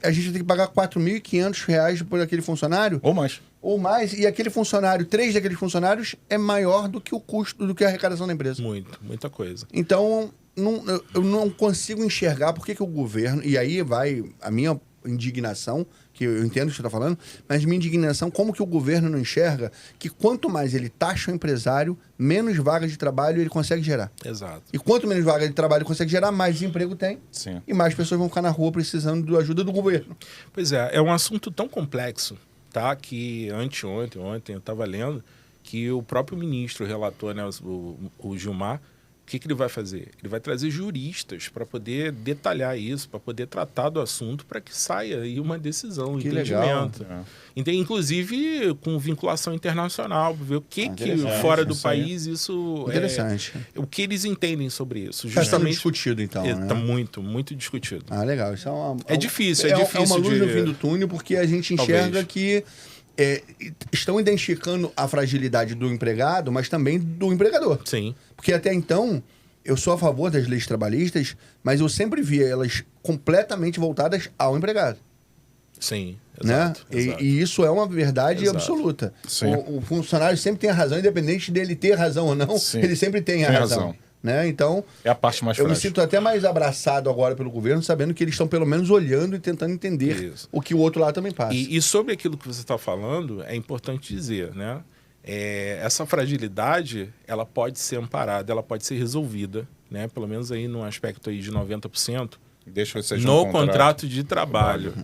a gente tem que pagar R$4.500 por aquele funcionário. Ou mais. Ou mais. E aquele funcionário, 3 daqueles funcionários, é maior do que o custo, do que a arrecadação da empresa. Muita coisa. Então, eu não consigo enxergar por que o governo... E aí vai a minha indignação, que eu entendo o que você está falando, mas minha indignação, como que o governo não enxerga que quanto mais ele taxa o empresário, menos vagas de trabalho ele consegue gerar. Exato. E quanto menos vagas de trabalho ele consegue gerar, mais desemprego tem. Sim. E mais pessoas vão ficar na rua precisando da ajuda do governo. Pois é um assunto tão complexo, tá? Que ontem eu estava lendo que o próprio ministro relatou, né, o Gilmar, o que ele vai fazer? Ele vai trazer juristas para poder detalhar isso, para poder tratar do assunto, para que saia aí uma decisão, um entendimento. Legal. Inclusive com vinculação internacional, ver o que fora do país isso interessante. O que eles entendem sobre isso. Já está discutido, então. Está muito discutido. Ah, legal. Isso é difícil. É uma luz no fim do túnel, porque a gente enxerga Talvez. que estão identificando a fragilidade do empregado, mas também do empregador. Sim. Porque até então, eu sou a favor das leis trabalhistas, mas eu sempre via elas completamente voltadas ao empregado. Sim, Exato. E isso é uma verdade absoluta. O funcionário sempre tem a razão, independente dele ter razão ou não, ele sempre tem a razão. Né? Então, é a parte mais eu frágil. me sinto até mais abraçado agora pelo governo, sabendo que eles estão pelo menos olhando e tentando entender o que o outro lado também passa. E sobre aquilo que você está falando, é importante dizer, né? Essa fragilidade, ela pode ser amparada, ela pode ser resolvida, né? Pelo menos aí num aspecto aí de 90%, no contrato de trabalho.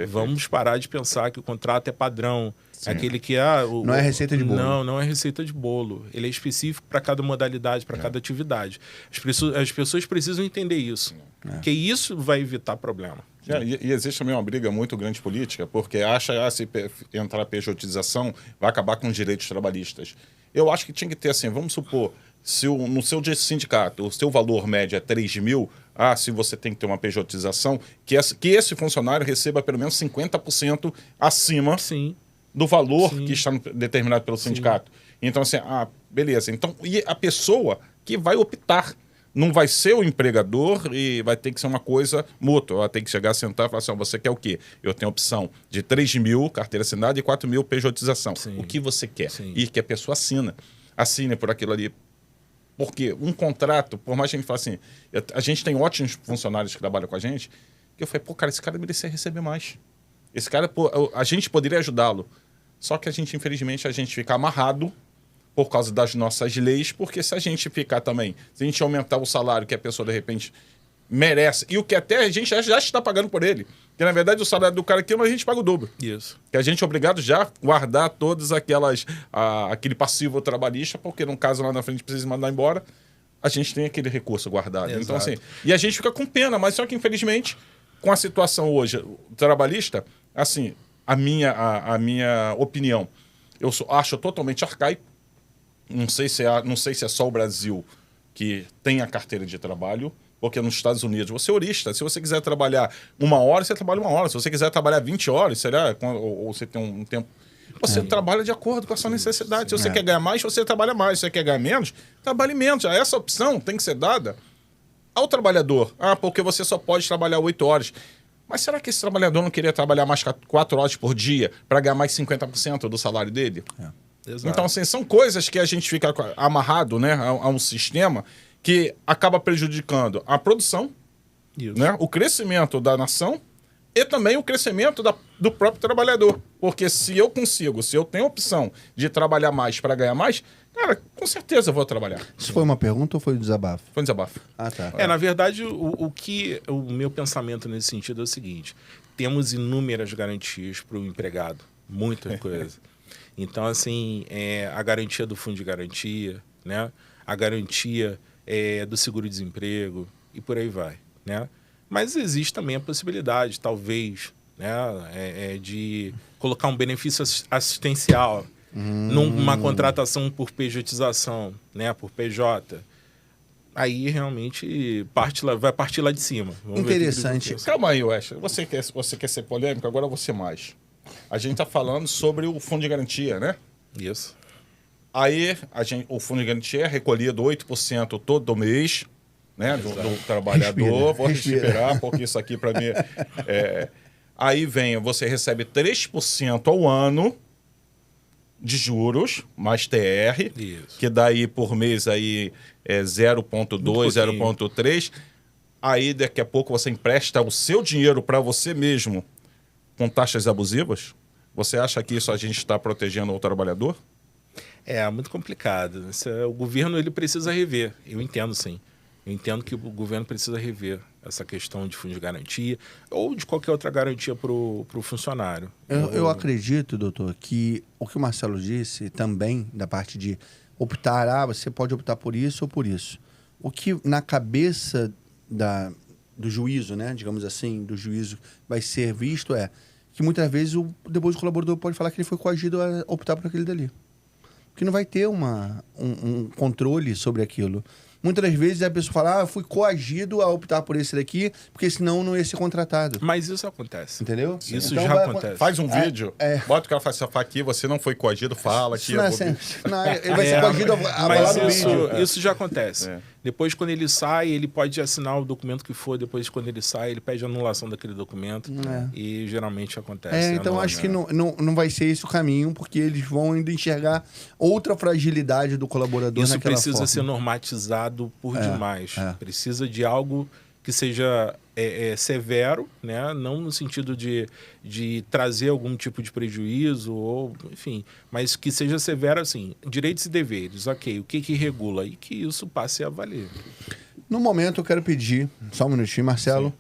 Vamos parar de pensar que o contrato é padrão. Aquele que não é receita de bolo. Não é receita de bolo. Ele é específico para cada modalidade, para cada atividade. As pessoas precisam entender isso. Porque isso vai evitar problema. E existe também uma briga muito grande política, porque acha que se entrar a pejotização vai acabar com os direitos trabalhistas. Eu acho que tinha que ter assim, vamos supor, se no seu sindicato o seu valor médio é 3 mil, se você tem que ter uma pejotização, que esse funcionário receba pelo menos 50% acima do valor que está determinado pelo sindicato. Então, assim, beleza. Então, e a pessoa que vai optar não vai ser o empregador e vai ter que ser uma coisa mútua. Ela tem que chegar, sentar e falar assim, você quer o quê? Eu tenho a opção de 3 mil carteira assinada e 4 mil pejotização. O que você quer? E que a pessoa assine por aquilo ali. Porque um contrato, por mais que a gente fale assim, a gente tem ótimos funcionários que trabalham com a gente, que eu falei, cara, esse cara merecia receber mais. Esse cara, a gente poderia ajudá-lo. Só que infelizmente, a gente fica amarrado por causa das nossas leis, porque se a gente ficar também, se a gente aumentar o salário que a pessoa, de repente, merece, e o que até a gente já está pagando por ele, porque, na verdade, o salário do cara aqui, a gente paga o dobro. Isso. Que a gente é obrigado já a guardar todas aquele passivo trabalhista, porque, num caso, lá na frente, precisa mandar embora, a gente tem aquele recurso guardado. Exato. Então, assim, e a gente fica com pena, mas só que, infelizmente, com a situação hoje trabalhista, assim, a minha opinião, eu acho totalmente arcaico. Não sei se é só o Brasil que tem a carteira de trabalho, porque nos Estados Unidos você é horista. Se você quiser trabalhar 1 hora, você trabalha 1 hora. Se você quiser trabalhar 20 horas, será? Ou você tem um tempo... Você trabalha de acordo com a sua necessidade. Se você quer ganhar mais, você trabalha mais. Se você quer ganhar menos, trabalhe menos. Essa opção tem que ser dada ao trabalhador. Porque você só pode trabalhar 8 horas. Mas será que esse trabalhador não queria trabalhar mais 4 horas por dia para ganhar mais 50% do salário dele? Exato. Então, assim, são coisas que a gente fica amarrado, né, a um sistema que acaba prejudicando a produção, né, o crescimento da nação e também o crescimento do próprio trabalhador. Porque se eu tenho a opção de trabalhar mais para ganhar mais, cara, com certeza eu vou trabalhar. Isso foi uma pergunta ou foi um desabafo? Foi um desabafo. Tá. Na verdade, o meu pensamento nesse sentido é o seguinte: temos inúmeras garantias para o empregado, muita coisa. Então, assim, a garantia do fundo de garantia, né? A garantia do seguro-desemprego e por aí vai, né? Mas existe também a possibilidade, talvez, né, de colocar um benefício assistencial numa contratação por pejotização, né, por PJ. aí realmente vai partir lá de cima. Vamos ver o que eles vão Interessante. pensar. Calma aí, Wesley. Você quer ser polêmico? Agora eu vou ser mais. A gente está falando sobre o fundo de garantia, né? Isso. Aí o fundo de garantia é recolhido 8% todo mês, né, do trabalhador. Respira, Vou respirar, porque isso aqui para mim Aí você recebe 3% ao ano de juros, mais TR, Isso. que daí por mês aí é 0,2, 0,3. Aí daqui a pouco você empresta o seu dinheiro para você mesmo com taxas abusivas. Você acha que isso a gente está protegendo o trabalhador? É muito complicado. O governo ele precisa rever. Eu entendo, sim. Eu entendo que o governo precisa rever essa questão de fundo de garantia ou de qualquer outra garantia para o funcionário. Eu acredito, doutor, que o que o Marcelo disse também, da parte de optar, você pode optar por isso ou por isso. O que na cabeça do juízo, né, digamos assim, do juízo vai ser visto que muitas vezes depois o colaborador pode falar que ele foi coagido a optar por aquele dali. Porque não vai ter um controle sobre aquilo. Muitas das vezes a pessoa fala, eu fui coagido a optar por esse daqui, porque senão não ia ser contratado. Mas isso acontece. Entendeu? Isso Então já acontece. Faz um vídeo, bota o cara faz aqui, você não foi coagido, fala que... Ele vai ser coagido a falar no vídeo. Isso já acontece. Depois, quando ele sai, ele pode assinar o documento que for. Depois, quando ele sai, ele pede a anulação daquele documento. E geralmente acontece. Então, acho que não vai ser esse o caminho, porque eles vão ainda enxergar outra fragilidade do colaborador isso naquela precisa forma. ser normatizado por demais. Precisa de algo que seja severo, né? Não no sentido de trazer algum tipo de prejuízo, ou enfim, mas que seja severo assim, direitos e deveres, ok, o que regula, e que isso passe a valer. No momento, eu quero pedir, só um minutinho, Marcelo,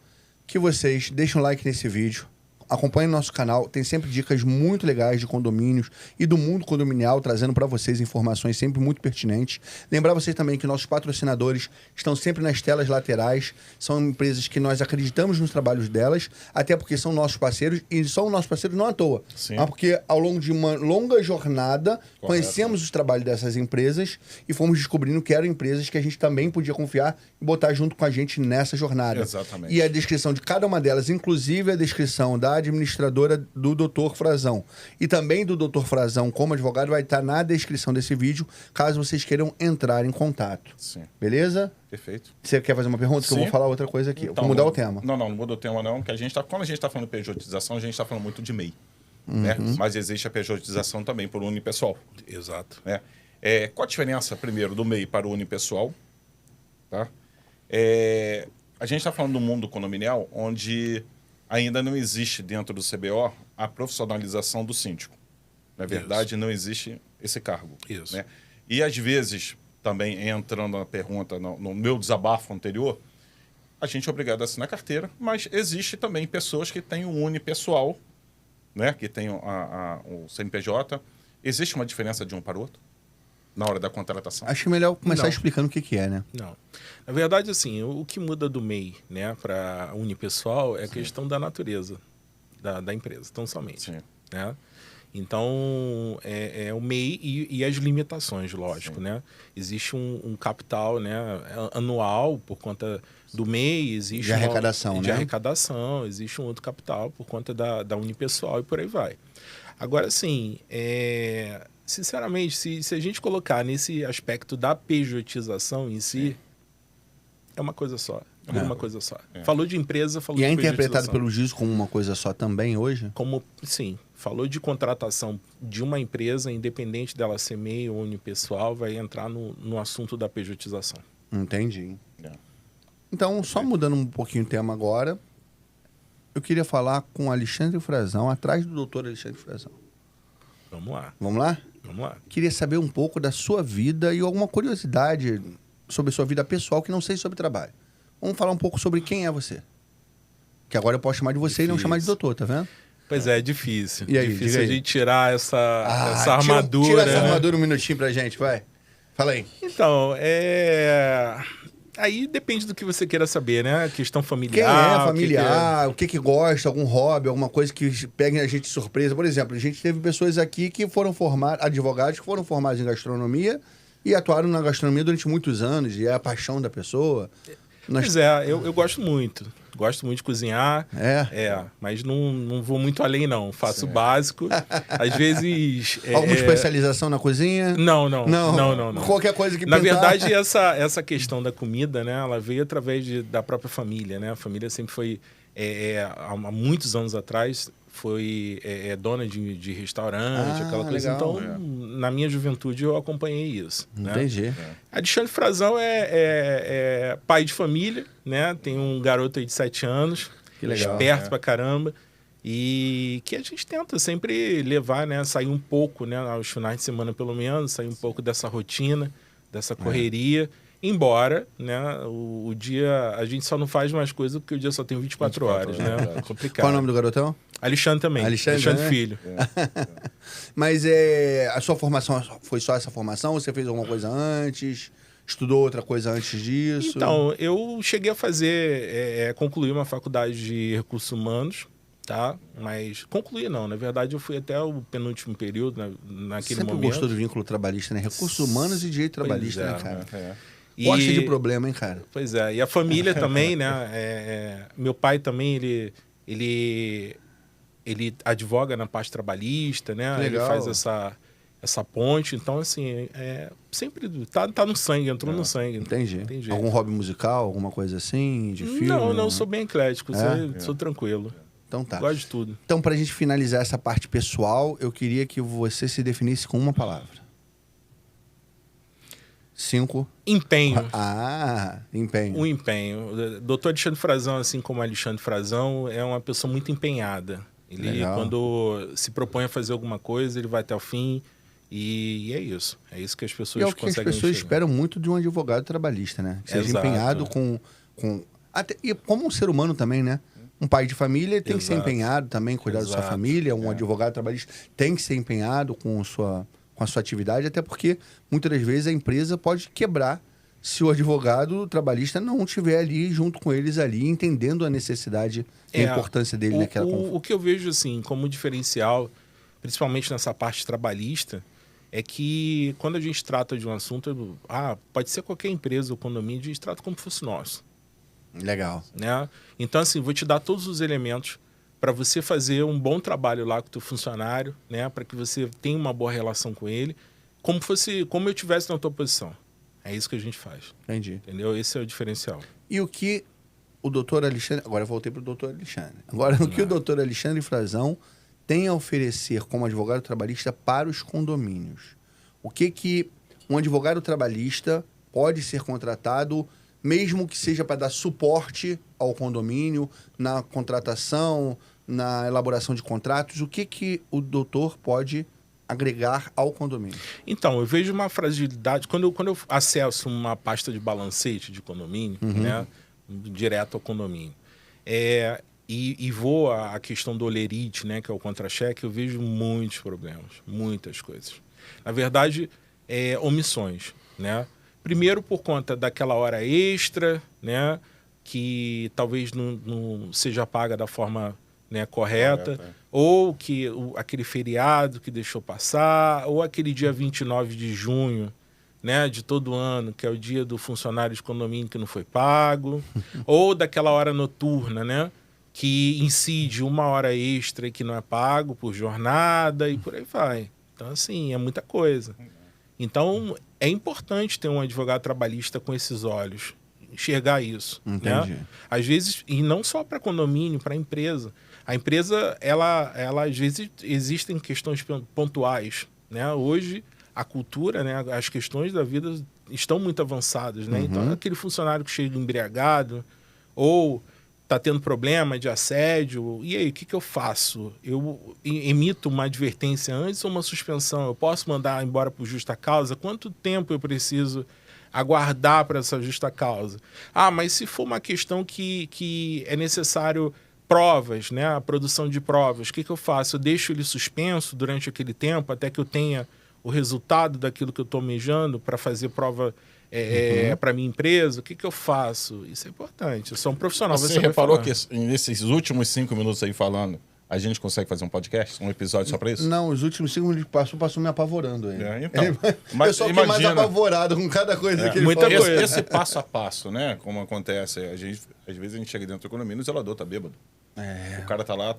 que vocês deixem um like nesse vídeo, acompanhem nosso canal, tem sempre dicas muito legais de condomínios e do mundo condominial, trazendo para vocês informações sempre muito pertinentes. Lembrar vocês também que nossos patrocinadores estão sempre nas telas laterais, são empresas que nós acreditamos nos trabalhos delas, até porque são nossos parceiros, e são nossos parceiros não à toa, mas porque ao longo de uma longa jornada, conhecemos os trabalhos dessas empresas e fomos descobrindo que eram empresas que a gente também podia confiar e botar junto com a gente nessa jornada. Exatamente. E a descrição de cada uma delas, inclusive a descrição da administradora do Dr. Frazão e também do Dr. Frazão como advogado, vai estar na descrição desse vídeo, caso vocês queiram entrar em contato. Sim. Beleza? Perfeito. Você quer fazer uma pergunta? Que eu vou falar outra coisa aqui. Então, vou mudar o tema. Não muda o tema não, que quando a gente está falando de pejotização, a gente está falando muito de MEI. Né? Mas existe a pejotização também por unipessoal. Exato. Né? Qual a diferença, primeiro, do MEI para o unipessoal? Tá? A gente está falando do mundo condominial, onde ainda não existe dentro do CBO a profissionalização do síndico. Na verdade, não existe esse cargo. Isso. Né? E, às vezes, também entrando na pergunta, no meu desabafo anterior, a gente é obrigado a assinar carteira, mas existe também pessoas que têm o unipessoal, né? Que tem o CNPJ. Existe uma diferença de um para o outro na hora da contratação? Acho melhor começar explicando o que é, né? Não. Na verdade, assim, o que muda do MEI, né, para unipessoal é a questão da natureza da empresa, tão somente. Sim. Né? Então, o MEI e as limitações, lógico, né? Existe um capital, né, anual por conta do MEI, existe de arrecadação, de né? arrecadação, existe um outro capital por conta da unipessoal e por aí vai. Agora, assim, sinceramente, se a gente colocar nesse aspecto da pejotização em si, é uma coisa só. Uma coisa só. Falou de empresa, falou de pejotização. E é interpretado pejotização. pelo juiz como uma coisa só também hoje? Sim. Falou de contratação de uma empresa, independente dela ser MEI ou unipessoal, vai entrar no assunto da pejotização. Entendi. Então, só mudando um pouquinho o tema agora, eu queria falar com o Alexandre Frazão, atrás do doutor Alexandre Frazão. Vamos lá. Vamos lá? Vamos lá. Queria saber um pouco da sua vida e alguma curiosidade sobre a sua vida pessoal que não sei sobre trabalho. Vamos falar um pouco sobre quem é você. Que agora eu posso chamar de você e não chamar de doutor, tá vendo? Pois é difícil. E aí, difícil diga a aí. gente tirar essa armadura. Tira essa né? armadura um minutinho pra gente, vai. Fala aí. Então, aí depende do que você queira saber, né? Questão Quem familiar. é familiar, o que gosta, algum hobby, alguma coisa que pegue a gente de surpresa. Por exemplo, a gente teve pessoas aqui que foram formadas, advogados que foram formados em gastronomia e atuaram na gastronomia durante muitos anos, e é a paixão da pessoa. Pois é, eu gosto muito. Gosto muito de cozinhar. Mas não vou muito além, não. Faço o básico. Às vezes... Alguma especialização na cozinha? Não. Qualquer coisa que Na verdade, essa questão da comida, né? Ela veio através da própria família, né? A família sempre foi... há muitos anos atrás, foi dona de restaurante, aquela coisa. Legal. Então, na minha juventude, eu acompanhei isso. Entendi. Né? Alexandre Frazão é pai de família, né? Tem um garoto aí de 7 anos, que legal, esperto pra caramba, e que a gente tenta sempre levar, né? Sair um pouco, né? Aos finais de semana, pelo menos, sair um pouco dessa rotina, dessa correria. Embora, né, o dia... A gente só não faz mais coisa porque o dia só tem 24 horas, né? É complicado. Qual é o nome do garotão? Alexandre também. Alexandre Filho. Mas a sua formação foi só essa formação? Ou você fez alguma coisa antes? Estudou outra coisa antes disso? Então, eu cheguei a fazer... concluir uma faculdade de recursos humanos, tá? Mas concluí não. Na verdade, eu fui até o penúltimo período, naquele Sempre momento. Gostou do vínculo trabalhista, né? Recursos humanos e direito trabalhista, né, cara? Gosta E... de problema, hein, cara? Pois é. E a família também, né? Meu pai também, ele advoga na parte trabalhista, né? Legal. Ele faz essa ponte. Então, assim, sempre tá no sangue, entrou no sangue. Entendi. Algum hobby musical, alguma coisa assim, de filme? Não, sou bem eclético, sou tranquilo. Então tá. Gosto de tudo. Então, pra gente finalizar essa parte pessoal, eu queria que você se definisse com uma palavra. 5. Empenho. Empenho. O empenho. O doutor Alexandre Frazão, assim como Alexandre Frazão, é uma pessoa muito empenhada. Ele, Legal. Quando se propõe a fazer alguma coisa, ele vai até o fim. E é isso. É isso que as pessoas conseguem. E é o que as pessoas esperam muito de um advogado trabalhista, né? Que seja empenhado com... Até, e como um ser humano também, né? Um pai de família tem que ser empenhado também, cuidar da sua família. Um advogado trabalhista tem que ser empenhado com a sua atividade, até porque muitas das vezes a empresa pode quebrar se o advogado trabalhista não estiver ali junto com eles ali, entendendo a necessidade e a importância dele naquela O que eu vejo assim como diferencial, principalmente nessa parte trabalhista, é que quando a gente trata de um assunto, pode ser qualquer empresa ou condomínio, a gente trata como se fosse nosso. Legal. Né? Então, assim, vou te dar todos os elementos para você fazer um bom trabalho lá com o teu funcionário, né? Para que você tenha uma boa relação com ele, como eu estivesse na tua posição. É isso que a gente faz. Entendi. Entendeu? Esse é o diferencial. E o que o doutor Alexandre... Agora eu voltei para o doutor Alexandre. Agora, o que o doutor Alexandre Frazão tem a oferecer como advogado trabalhista para os condomínios? O que um advogado trabalhista pode ser contratado, mesmo que seja para dar suporte ao condomínio, na contratação, na elaboração de contratos? O que o doutor pode agregar ao condomínio? Então, eu vejo uma fragilidade... Quando eu acesso uma pasta de balancete de condomínio, né, direto ao condomínio, e vou à questão do olerite, né, que é o contra-cheque, eu vejo muitos problemas, muitas coisas. Na verdade, omissões, né? Primeiro, por conta daquela hora extra, né, que talvez não seja paga da forma, né, correta, ou que aquele feriado que deixou passar, ou aquele dia 29 de junho, né, de todo ano, que é o dia do funcionário de condomínio que não foi pago, ou daquela hora noturna, né, que incide uma hora extra e que não é pago por jornada e por aí vai. Então, assim, é muita coisa. Então, é importante ter um advogado trabalhista com esses olhos, enxergar isso. Entendi. Né? Às vezes, e não só para condomínio, para a empresa. A empresa, ela às vezes, existem questões pontuais. Né? Hoje, a cultura, né, as questões da vida estão muito avançadas. Né? Então, aquele funcionário que chega embriagado ou está tendo problema de assédio, e aí, o que eu faço? Eu emito uma advertência antes ou uma suspensão? Eu posso mandar embora por justa causa? Quanto tempo eu preciso aguardar para essa justa causa? Mas se for uma questão que é necessário provas, né? A produção de provas, o que eu faço? Eu deixo ele suspenso durante aquele tempo até que eu tenha o resultado daquilo que eu estou almejando para fazer prova para minha empresa? O que eu faço? Isso é importante. Eu sou um profissional. Você reparou que nesses últimos 5 minutos aí falando, A gente consegue fazer um podcast, um episódio só pra isso? Não, os últimos 5 minutos que passou me apavorando ainda. Então, Eu só fiquei mais apavorado com cada coisa que ele muita falou. coisa. Esse passo a passo, né? Como acontece, às vezes a gente chega dentro do condomínio e o zelador tá bêbado. O cara tá lá,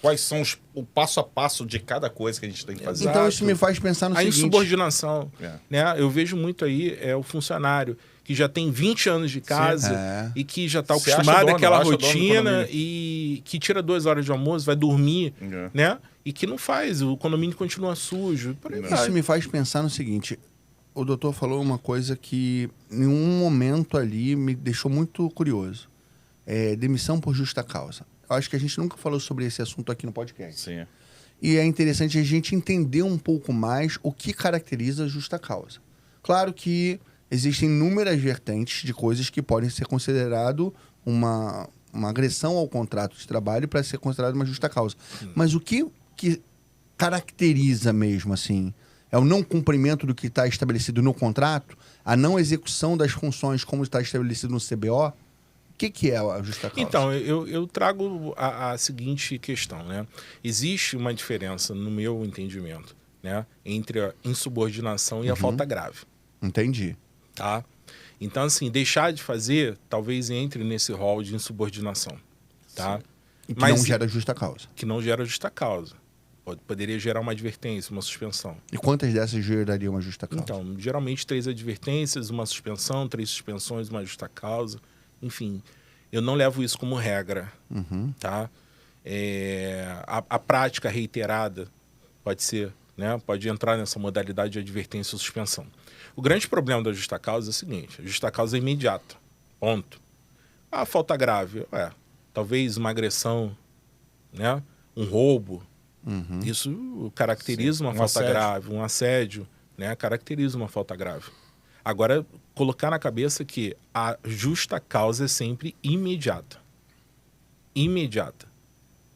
Quais são o passo a passo de cada coisa que a gente tem que fazer? Exato. Então isso me faz pensar no A seguinte... insubordinação. Né? Eu vejo muito aí o funcionário que já tem 20 anos de casa e que já está Você acostumado acha àquela dono do rotina condomínio. e que tira 2 horas de almoço, vai dormir, né? E que não faz, o condomínio continua sujo. Por aí vai. Isso me faz pensar no seguinte, o doutor falou uma coisa que em um momento ali me deixou muito curioso. Demissão por justa causa. Eu acho que a gente nunca falou sobre esse assunto aqui no podcast. Sim. E é interessante a gente entender um pouco mais o que caracteriza a justa causa. Claro que existem inúmeras vertentes de coisas que podem ser considerado uma agressão ao contrato de trabalho para ser considerado uma justa causa. Mas o que caracteriza mesmo, assim, é o não cumprimento do que está estabelecido no contrato, a não execução das funções como está estabelecido no CBO? O que é a justa causa? Então, eu trago a seguinte questão, né? Existe uma diferença, no meu entendimento, né, entre a insubordinação e a falta grave. Entendi. Tá? Então, assim, deixar de fazer talvez entre nesse rol de insubordinação. Tá? E que não gera justa causa. Que não gera justa causa. Poderia gerar uma advertência, uma suspensão. E quantas dessas geraria uma justa causa? Então, geralmente 3 advertências, uma suspensão, 3 suspensões, uma justa causa. Enfim, eu não levo isso como regra. Tá? A prática reiterada pode ser, né? Pode entrar nessa modalidade de advertência ou suspensão. O grande problema da justa causa é o seguinte: a justa causa é imediata. Ponto. A falta grave, talvez uma agressão, né? Um roubo. Isso caracteriza uma falta grave. Um assédio, né? Caracteriza uma falta grave. Agora, colocar na cabeça que a justa causa é sempre imediata. Imediata.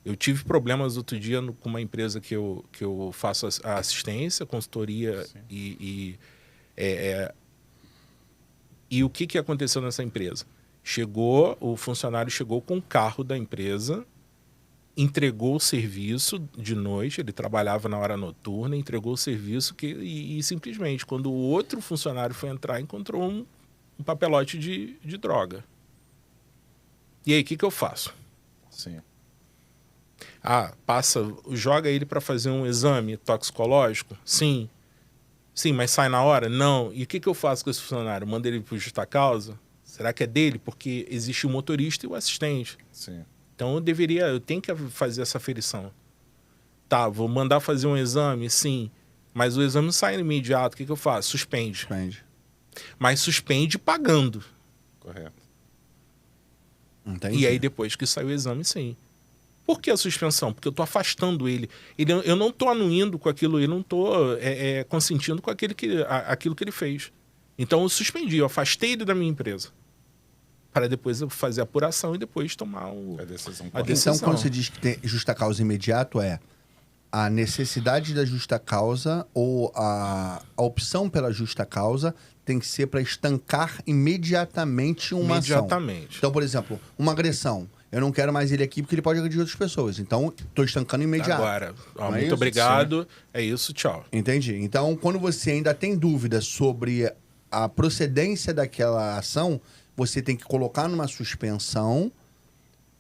Eu tive problemas outro dia com uma empresa que eu faço a assistência, consultoria e o que aconteceu nessa empresa? O funcionário chegou com o carro da empresa, entregou o serviço de noite, ele trabalhava na hora noturna, entregou o serviço e simplesmente, quando o outro funcionário foi entrar, encontrou um papelote de droga. E aí, o que eu faço? Sim. Joga ele para fazer um exame toxicológico? Sim. Sim, mas sai na hora? Não. E o que eu faço com esse funcionário? Mando ele por justa causa? Será que é dele? Porque existe o motorista e o assistente. Sim. Então eu tenho que fazer essa aferição. Tá, vou mandar fazer um exame? Sim. Mas o exame não sai no imediato. O que eu faço? Suspende. Mas suspende pagando. Correto. Entendi. E aí depois que sai o exame, sim. Por que a suspensão? Porque eu estou afastando ele. Eu não estou anuindo com aquilo, eu não estou consentindo com aquilo que ele fez. Então eu suspendi, eu afastei ele da minha empresa. Para depois eu fazer a apuração e depois tomar a decisão. Então, quando você diz que tem justa causa imediato, a necessidade da justa causa ou a opção pela justa causa tem que ser para estancar imediatamente uma ação. Então, por exemplo, uma agressão. Eu não quero mais ele aqui porque ele pode agredir outras pessoas. Então, estou estancando imediato. Agora, muito obrigado. Sim. É isso, tchau. Entendi. Então, quando você ainda tem dúvida sobre a procedência daquela ação, você tem que colocar numa suspensão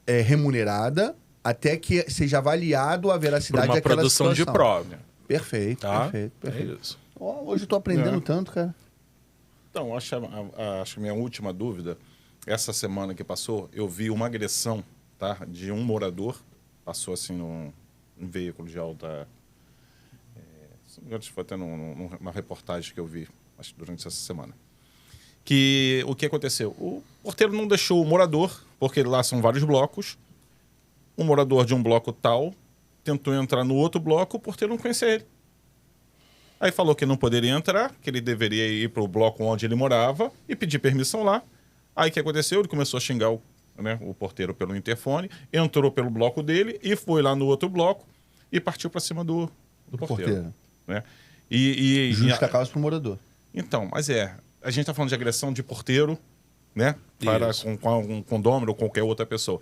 remunerada até que seja avaliado a veracidade daquela situação. Por uma produção de prova. Perfeito, tá? perfeito. É isso. Hoje eu estou aprendendo tanto, cara. Então, acho que a minha última dúvida, essa semana que passou, eu vi uma agressão, tá, de um morador, passou assim num veículo de alta... Foi até numa reportagem que eu vi, acho que durante essa semana. Que o que aconteceu? O porteiro não deixou o morador, porque lá são vários blocos. Um morador de um bloco tal tentou entrar no outro bloco, o porteiro não conhecia ele. Aí falou que não poderia entrar, que ele deveria ir para o bloco onde ele morava e pedir permissão lá. Aí o que aconteceu? Ele começou a xingar o porteiro pelo interfone, entrou pelo bloco dele e foi lá no outro bloco e partiu para cima do porteiro. Né? Justa causa para o morador. Então, mas a gente está falando de agressão de porteiro, né? Com um condômino ou qualquer outra pessoa.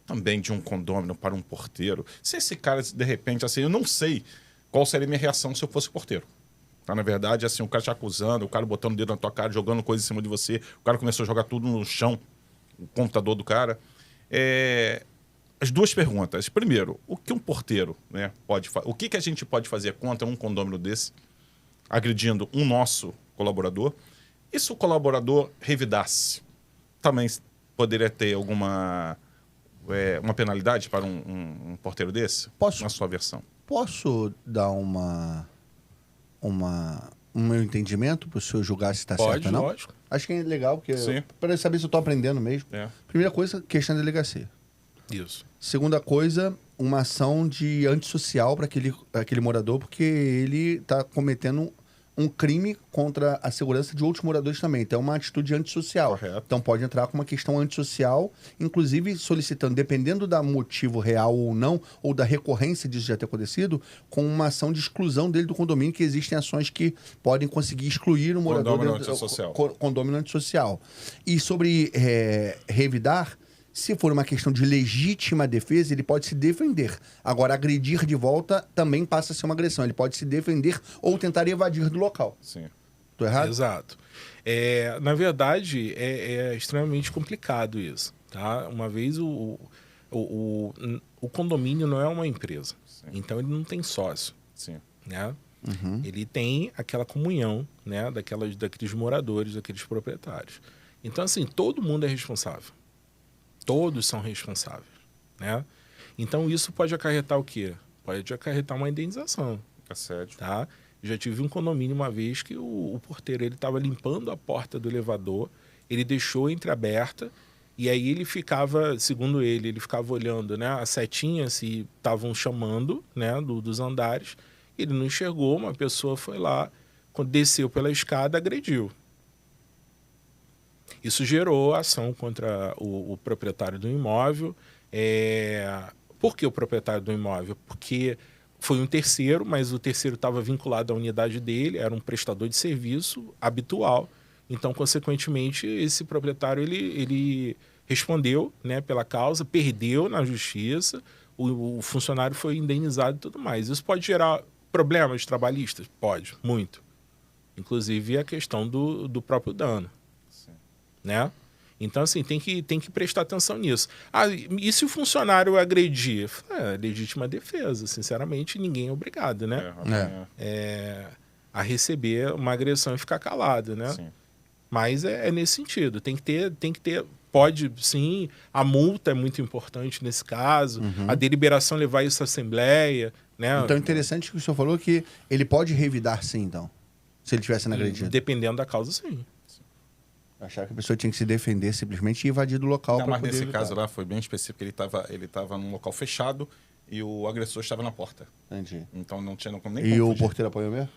também de um condômino para um porteiro, se esse cara, de repente, assim, eu não sei qual seria a minha reação se eu fosse porteiro. Tá? Na verdade, assim, o cara te acusando, o cara botando o dedo na tua cara, jogando coisa em cima de você, o cara começou a jogar tudo no chão, o computador do cara. As duas perguntas. Primeiro, o que um porteiro, né, pode fazer? O que a gente pode fazer contra um condômino desse, agredindo um nosso colaborador? E se o colaborador revidasse, também poderia ter alguma uma penalidade para um porteiro desse? Posso? Na sua versão. Posso dar um meu entendimento para o senhor julgar se está certo ou não? Lógico. Acho que é legal, porque para saber se eu estou aprendendo mesmo. Primeira coisa, questão da delegacia. Isso. Segunda coisa, uma ação de antissocial para aquele morador, porque ele está cometendo um crime contra a segurança de outros moradores também. Então, é uma atitude antissocial. Correto. Então, pode entrar com uma questão antissocial, inclusive solicitando, dependendo do motivo real ou não, ou da recorrência disso já ter acontecido, com uma ação de exclusão dele do condomínio, que existem ações que podem conseguir excluir o morador... Condômino antissocial. Condômino antissocial. E sobre revidar... Se for uma questão de legítima defesa, ele pode se defender. Agora, agredir de volta também passa a ser uma agressão. Ele pode se defender ou tentar evadir do local. Sim. Tô errado? Exato. Na verdade, é extremamente complicado isso. Tá? Uma vez o condomínio não é uma empresa. Sim. Então, ele não tem sócio. Sim. Né? Ele tem aquela comunhão, né, daqueles moradores, daqueles proprietários. Então, assim, todo mundo é responsável. Todos são responsáveis, né? Então, isso pode acarretar o quê? Pode acarretar uma indenização. Assédio. Tá? Já tive um condomínio uma vez que o porteiro estava limpando a porta do elevador, ele deixou entreaberta e aí ele ficava, segundo ele ficava olhando, né, a setinha se estavam chamando, né, dos andares. Ele não enxergou, uma pessoa foi lá, quando desceu pela escada, agrediu. Isso gerou ação contra o proprietário do imóvel. Por que o proprietário do imóvel? Porque foi um terceiro, mas o terceiro estava vinculado à unidade dele, era um prestador de serviço habitual. Então, consequentemente, esse proprietário ele respondeu, né, pela causa, perdeu na justiça, o funcionário foi indenizado e tudo mais. Isso pode gerar problemas trabalhistas? Pode, muito. Inclusive a questão do próprio dano. Né? Então, assim, tem que prestar atenção nisso. E se o funcionário agredir? Legítima defesa. Sinceramente, ninguém é obrigado, né? A receber uma agressão e ficar calado, né? Sim. Mas é nesse sentido. Tem que ter. Pode, sim, a multa é muito importante nesse caso, a deliberação levar isso à Assembleia, né? Então, interessante que o senhor falou que ele pode revidar sim, então, se ele estiver sendo agredido. Dependendo da causa, sim. Achar que a pessoa tinha que se defender simplesmente e invadir do local. Não, mas poder nesse evitar. caso lá foi bem específico, ele estava num local fechado e o agressor estava na porta. Entendi. Então não tinha como nem E o fugir. porteiro apoiou mesmo?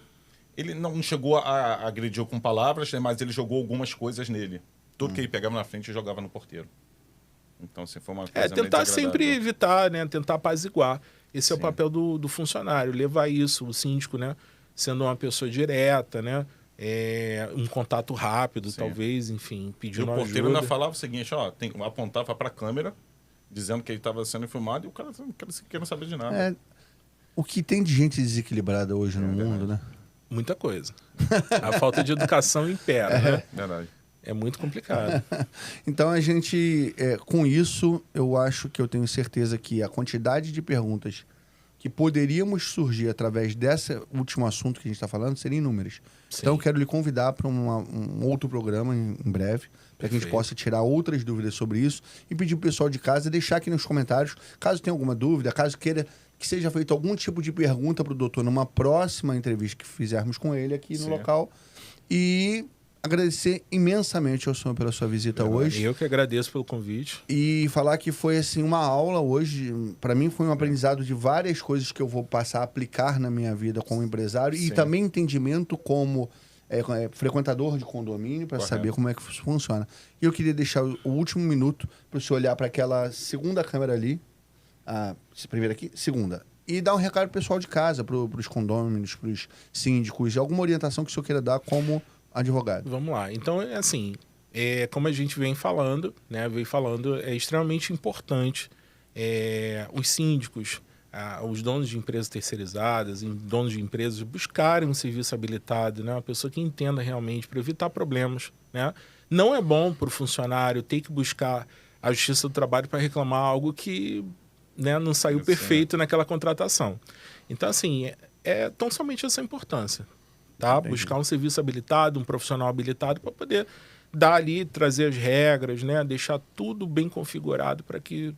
Ele não chegou a agredir com palavras, né, mas ele jogou algumas coisas nele. Tudo que ele pegava na frente e jogava no porteiro. Então, assim, foi uma coisa meio tentar desagradável. sempre evitar, né? Tentar apaziguar. Esse é o papel do funcionário, levar isso, o síndico, né? Sendo uma pessoa direta, né? Um contato rápido, talvez, enfim, E o pedindo porteiro ajuda. ainda falava o seguinte, apontava para a câmera, dizendo que ele estava sendo filmado e o cara não queria saber de nada. O que tem de gente desequilibrada hoje no mundo, né? Muita coisa. A falta de educação impera, né? Verdade. É muito complicado. Então a gente, com isso, eu acho que eu tenho certeza que a quantidade de perguntas que poderíamos surgir através desse último assunto que a gente está falando seriam inúmeras. Sim. Então eu quero lhe convidar para um outro programa em breve, para que a gente possa tirar outras dúvidas sobre isso e pedir para o pessoal de casa deixar aqui nos comentários, caso tenha alguma dúvida, caso queira que seja feito algum tipo de pergunta para o doutor numa próxima entrevista que fizermos com ele aqui no local. E agradecer imensamente ao senhor pela sua visita hoje. Eu que agradeço pelo convite. E falar que foi assim uma aula hoje, para mim foi um aprendizado de várias coisas que eu vou passar a aplicar na minha vida como empresário e também entendimento como frequentador de condomínio para saber como é que isso funciona. E eu queria deixar o último minuto para o senhor olhar para aquela segunda câmera ali, primeira aqui, segunda, e dar um recado pro pessoal de casa, para os condôminos, para os síndicos, alguma orientação que o senhor queira dar como advogado. Vamos lá. Então, como a gente vem falando, né? É extremamente importante os síndicos, os donos de empresas terceirizadas, donos de empresas, buscarem um serviço habilitado, né? Uma pessoa que entenda realmente para evitar problemas, né? Não é bom para o funcionário ter que buscar a Justiça do Trabalho para reclamar algo que, né, não saiu perfeito naquela contratação. Então, assim, é tão somente essa importância, tá? Entendi. Buscar um serviço habilitado, um profissional habilitado para poder dar ali, trazer as regras, né? Deixar tudo bem configurado para que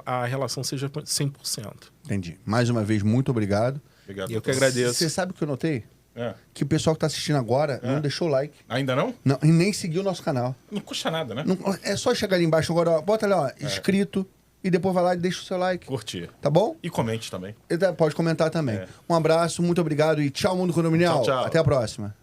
a relação seja 100%. Entendi. Mais uma vez, muito obrigado. Obrigado. E eu que agradeço. Você sabe o que eu notei? É. Que o pessoal que está assistindo agora não deixou o like. Ainda não? Não, e nem seguiu o nosso canal. Não custa nada, né? Não- é só chegar ali embaixo agora, ó, bota ali, ó, inscrito, e depois vai lá e deixa o seu like. Curtir. Tá bom? E comente também. E pode comentar também. Um abraço, muito obrigado e tchau, mundo condominial. Tchau, tchau. Até a próxima.